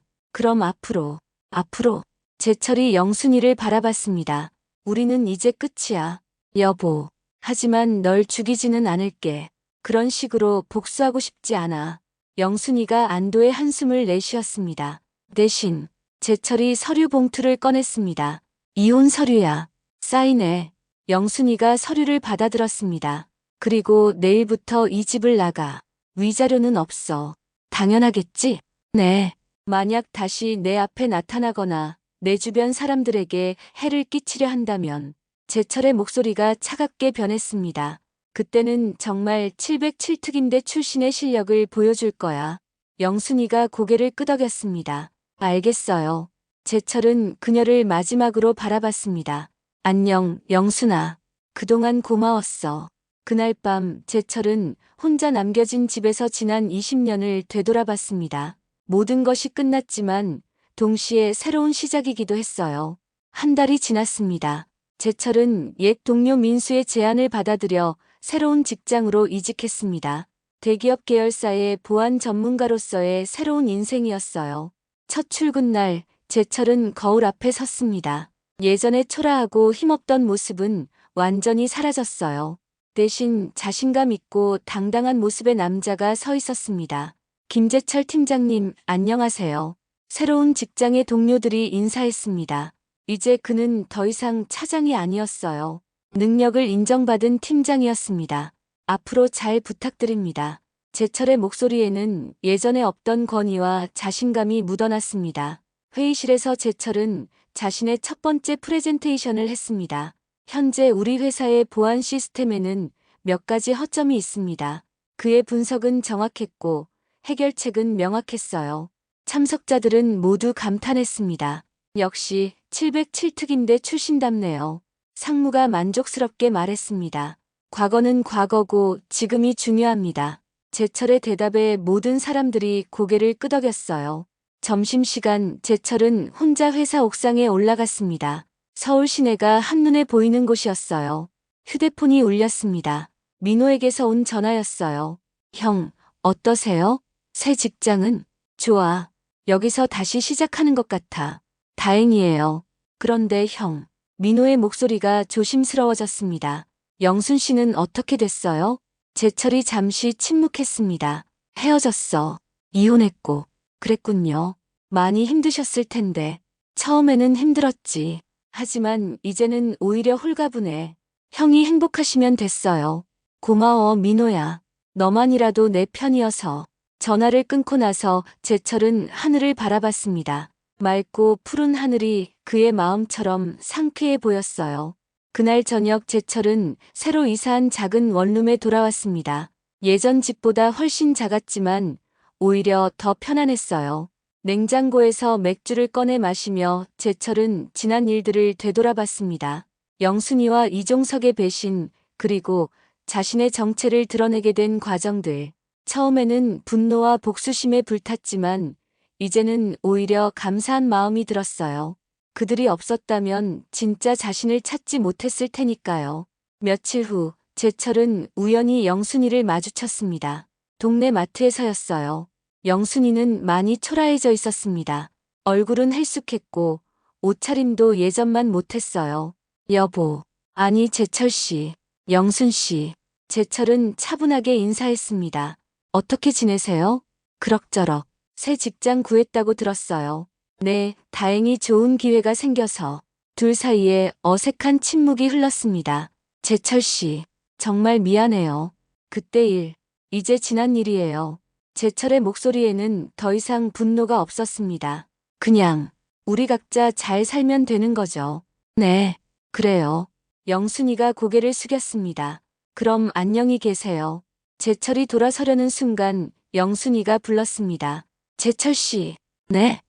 앞으로. 제철이 영순이를 바라봤습니다. 우리는 이제 끝이야. 여보. 하지만 널 죽이지는 않을게. 그런 식으로 복수하고 싶지 않아. 영순이가 안도의 한숨을 내쉬었습니다. 대신 제철이 서류 봉투를 꺼냈습니다. 이혼 서류야. 사인해. 영순이가 서류를 받아들었습니다. 그리고 내일부터 이 집을 나가. 위자료는 없어. 당연하겠지? 네. 만약 다시 내 앞에 나타나거나 내 주변 사람들에게 해를 끼치려 한다면. 제철의 목소리가 차갑게 변했습니다. 그때는 정말 707특임대 출신의 실력을 보여줄 거야. 영순이가 고개를 끄덕였습니다. 알겠어요. 제철은 그녀를 마지막으로 바라봤습니다. 안녕, 영순아. 그동안 고마웠어. 그날 밤 제철은 혼자 남겨진 집에서 지난 20년을 되돌아봤습니다. 모든 것이 끝났지만 동시에 새로운 시작이기도 했어요. 한 달이 지났습니다. 제철은 옛 동료 민수의 제안을 받아들여 새로운 직장으로 이직했습니다. 대기업 계열사의 보안 전문가로서의 새로운 인생이었어요. 첫 출근 날 제철은 거울 앞에 섰습니다. 예전에 초라하고 힘없던 모습은 완전히 사라졌어요. 대신 자신감 있고 당당한 모습의 남자가 서 있었습니다. 김재철 팀장님, 안녕하세요. 새로운 직장의 동료들이 인사했습니다. 이제 그는 더 이상 차장이 아니었어요. 능력을 인정받은 팀장이었습니다. 앞으로 잘 부탁드립니다. 재철의 목소리에는 예전에 없던 권위와 자신감이 묻어났습니다. 회의실에서 재철은 자신의 첫 번째 프레젠테이션을 했습니다. 현재 우리 회사의 보안 시스템에는 몇 가지 허점이 있습니다. 그의 분석은 정확했고 해결책은 명확했어요. 참석자들은 모두 감탄했습니다. 역시 707특임대 출신답네요. 상무가 만족스럽게 말했습니다. 과거는 과거고 지금이 중요합니다. 재철의 대답에 모든 사람들이 고개를 끄덕였어요. 점심시간 재철은 혼자 회사 옥상에 올라갔습니다. 서울 시내가 한눈에 보이는 곳이었어요. 휴대폰이 울렸습니다. 민호에게서 온 전화였어요. 형, 어떠세요? 새 직장은? 좋아. 여기서 다시 시작하는 것 같아. 다행이에요. 그런데 형, 민호의 목소리가 조심스러워졌습니다. 영순 씨는 어떻게 됐어요? 재철이 잠시 침묵했습니다. 헤어졌어. 이혼했고. 그랬군요. 많이 힘드셨을 텐데. 처음에는 힘들었지. 하지만 이제는 오히려 홀가분해. 형이 행복하시면 됐어요. 고마워, 민호야. 너만이라도 내 편이어서. 전화를 끊고 나서 재철은 하늘을 바라봤습니다. 맑고 푸른 하늘이 그의 마음처럼 상쾌해 보였어요. 그날 저녁 재철은 새로 이사한 작은 원룸에 돌아왔습니다. 예전 집보다 훨씬 작았지만 오히려 더 편안했어요. 냉장고에서 맥주를 꺼내 마시며 재철은 지난 일들을 되돌아봤습니다. 영순이와 이종석의 배신, 그리고 자신의 정체를 드러내게 된 과정들. 처음에는 분노와 복수심에 불탔지만 이제는 오히려 감사한 마음이 들었어요. 그들이 없었다면 진짜 자신을 찾지 못했을 테니까요. 며칠 후 재철은 우연히 영순이를 마주쳤습니다. 동네 마트에서였어요. 영순이는 많이 초라해져 있었습니다. 얼굴은 헬쑥했고 옷차림도 예전만 못했어요. 여보, 아니 재철 씨, 영순 씨. 재철은 차분하게 인사했습니다. 어떻게 지내세요? 그럭저럭. 새 직장 구했다고 들었어요. 네, 다행히 좋은 기회가 생겨서. 둘 사이에 어색한 침묵이 흘렀습니다. 재철 씨, 정말 미안해요. 그때 일, 이제 지난 일이에요. 재철의 목소리에는 더 이상 분노가 없었습니다. 그냥 우리 각자 잘 살면 되는 거죠. 네, 그래요. 영순이가 고개를 숙였습니다. 그럼 안녕히 계세요. 재철이 돌아서려는 순간 영순이가 불렀습니다. 재철 씨, 네,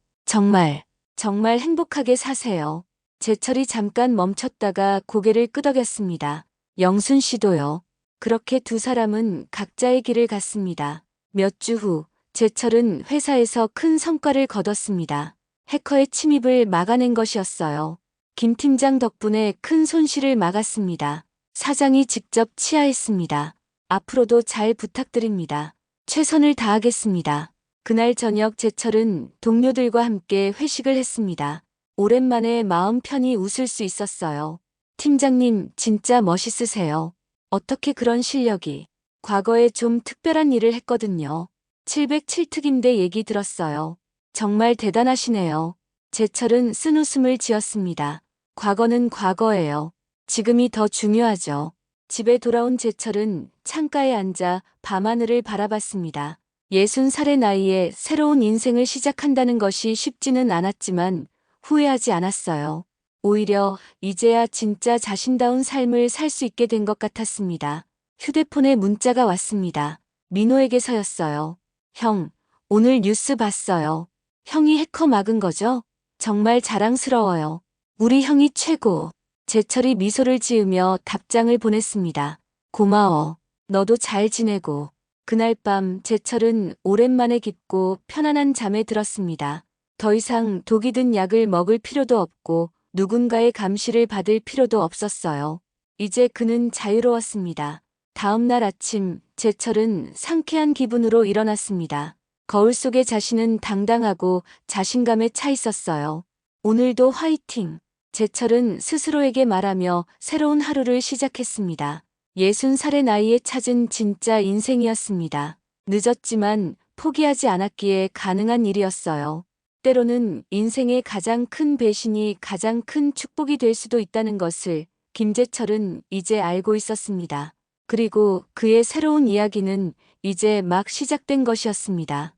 정말 행복하게 사세요. 재철이 잠깐 멈췄다가 고개를 끄덕였습니다. 영순 씨도요. 그렇게 두 사람은 각자의 길을 갔습니다. 몇 주 후, 재철은 회사에서 큰 성과를 거뒀습니다. 해커의 침입을 막아낸 것이었어요. 김 팀장 덕분에 큰 손실을 막았습니다. 사장이 직접 치하했습니다. 앞으로도 잘 부탁드립니다. 최선을 다하겠습니다. 그날 저녁 재철은 동료들과 함께 회식을 했습니다. 오랜만에 마음 편히 웃을 수 있었어요. 팀장님, 진짜 멋있으세요. 어떻게 그런 실력이. 과거에 좀 특별한 일을 했거든요. 707특임대 얘기 들었어요. 정말 대단하시네요. 재철은 쓴웃음을 지었습니다. 과거는 과거예요. 지금이 더 중요하죠. 집에 돌아온 재철은 창가에 앉아 밤하늘을 바라봤습니다. 60살의 나이에 새로운 인생을 시작한다는 것이 쉽지는 않았지만 후회하지 않았어요. 오히려 이제야 진짜 자신다운 삶을 살 수 있게 된 것 같았습니다. 휴대폰에 문자가 왔습니다. 민호에게서였어요. 형, 오늘 뉴스 봤어요. 형이 해커 막은 거죠? 정말 자랑스러워요. 우리 형이 최고. 재철이 미소를 지으며 답장을 보냈습니다. 고마워. 너도 잘 지내고. 그날 밤 재철은 오랜만에 깊고 편안한 잠에 들었습니다. 더 이상 독이 든 약을 먹을 필요도 없고 누군가의 감시를 받을 필요도 없었어요. 이제 그는 자유로웠습니다. 다음 날 아침 재철은 상쾌한 기분으로 일어났습니다. 거울 속의 자신은 당당하고 자신감에 차 있었어요. 오늘도 화이팅! 재철은 스스로에게 말하며 새로운 하루를 시작했습니다. 60살의 나이에 찾은 진짜 인생이었습니다. 늦었지만 포기하지 않았기에 가능한 일이었어요. 때로는 인생의 가장 큰 배신이 가장 큰 축복이 될 수도 있다는 것을 김재철은 이제 알고 있었습니다. 그리고 그의 새로운 이야기는 이제 막 시작된 것이었습니다.